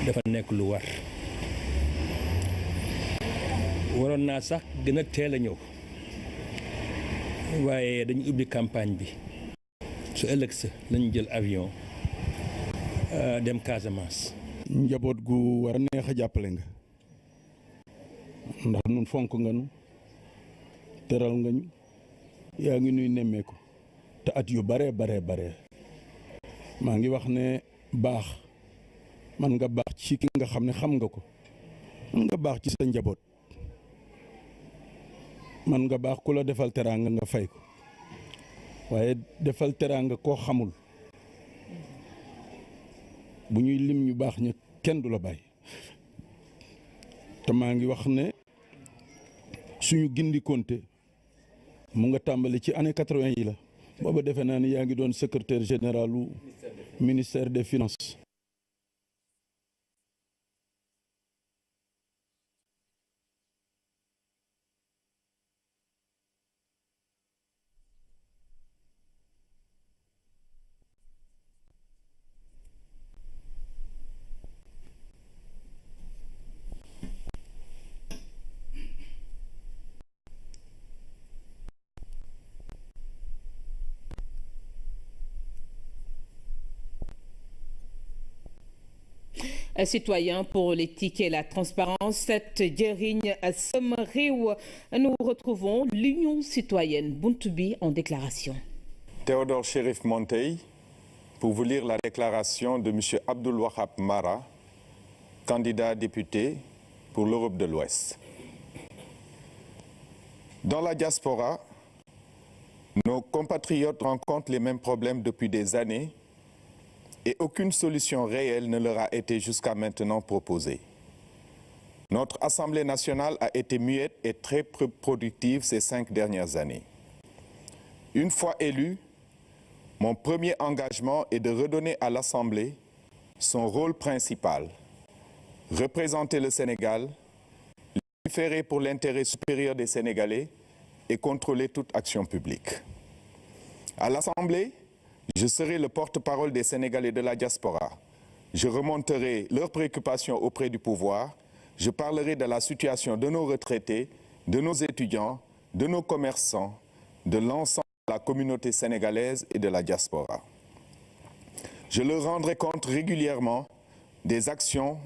dafa nekk lu war waroon naa sax gën a teel a ñëw waaye dañu ubbi campagne bi su ëllëg sa lañu jël avion dem Casamance. njaboot gu war a neex a jàppale nga ndax nun fonk nga nu teral nga ñu yaa ngi nuy nemmeeku te at yu bare maa ngi wax ne baax man nga baax ci ki nga xam ne xam nga ko man nga baax ci sa njaboot man nga baax ku la defal teraanga nga fay ko waaye defal teraanga koo xamul bu ñuy lim ñu baax ña kenn du la bàyyi te maa ngi wax ne suñu gindi konte mu nga tàmbali ci année 80 yi la booba defe naa ni yaa ngi doon secrétaire général u ministère des finances. Citoyens pour l'éthique et la transparence, Djerigne Somarew. Nous retrouvons l'Union citoyenne Buntubi en déclaration. Théodore Chérif Monteil, pour vous lire la déclaration de M. Abdoul Wahab Mara, candidat député pour l'Europe de l'Ouest. Dans la diaspora, nos compatriotes rencontrent les mêmes problèmes depuis des années et aucune solution réelle ne leur a été jusqu'à maintenant proposée. Notre Assemblée nationale a été muette et très productive ces 5 dernières années. Une fois élu, mon premier engagement est de redonner à l'Assemblée son rôle principal, représenter le Sénégal, légiférer pour l'intérêt supérieur des Sénégalais et contrôler toute action publique. À l'Assemblée, je serai le porte-parole des Sénégalais de la diaspora. Je remonterai leurs préoccupations auprès du pouvoir. Je parlerai de la situation de nos retraités, de nos étudiants, de nos commerçants, de l'ensemble de la communauté sénégalaise et de la diaspora. Je leur rendrai compte régulièrement des actions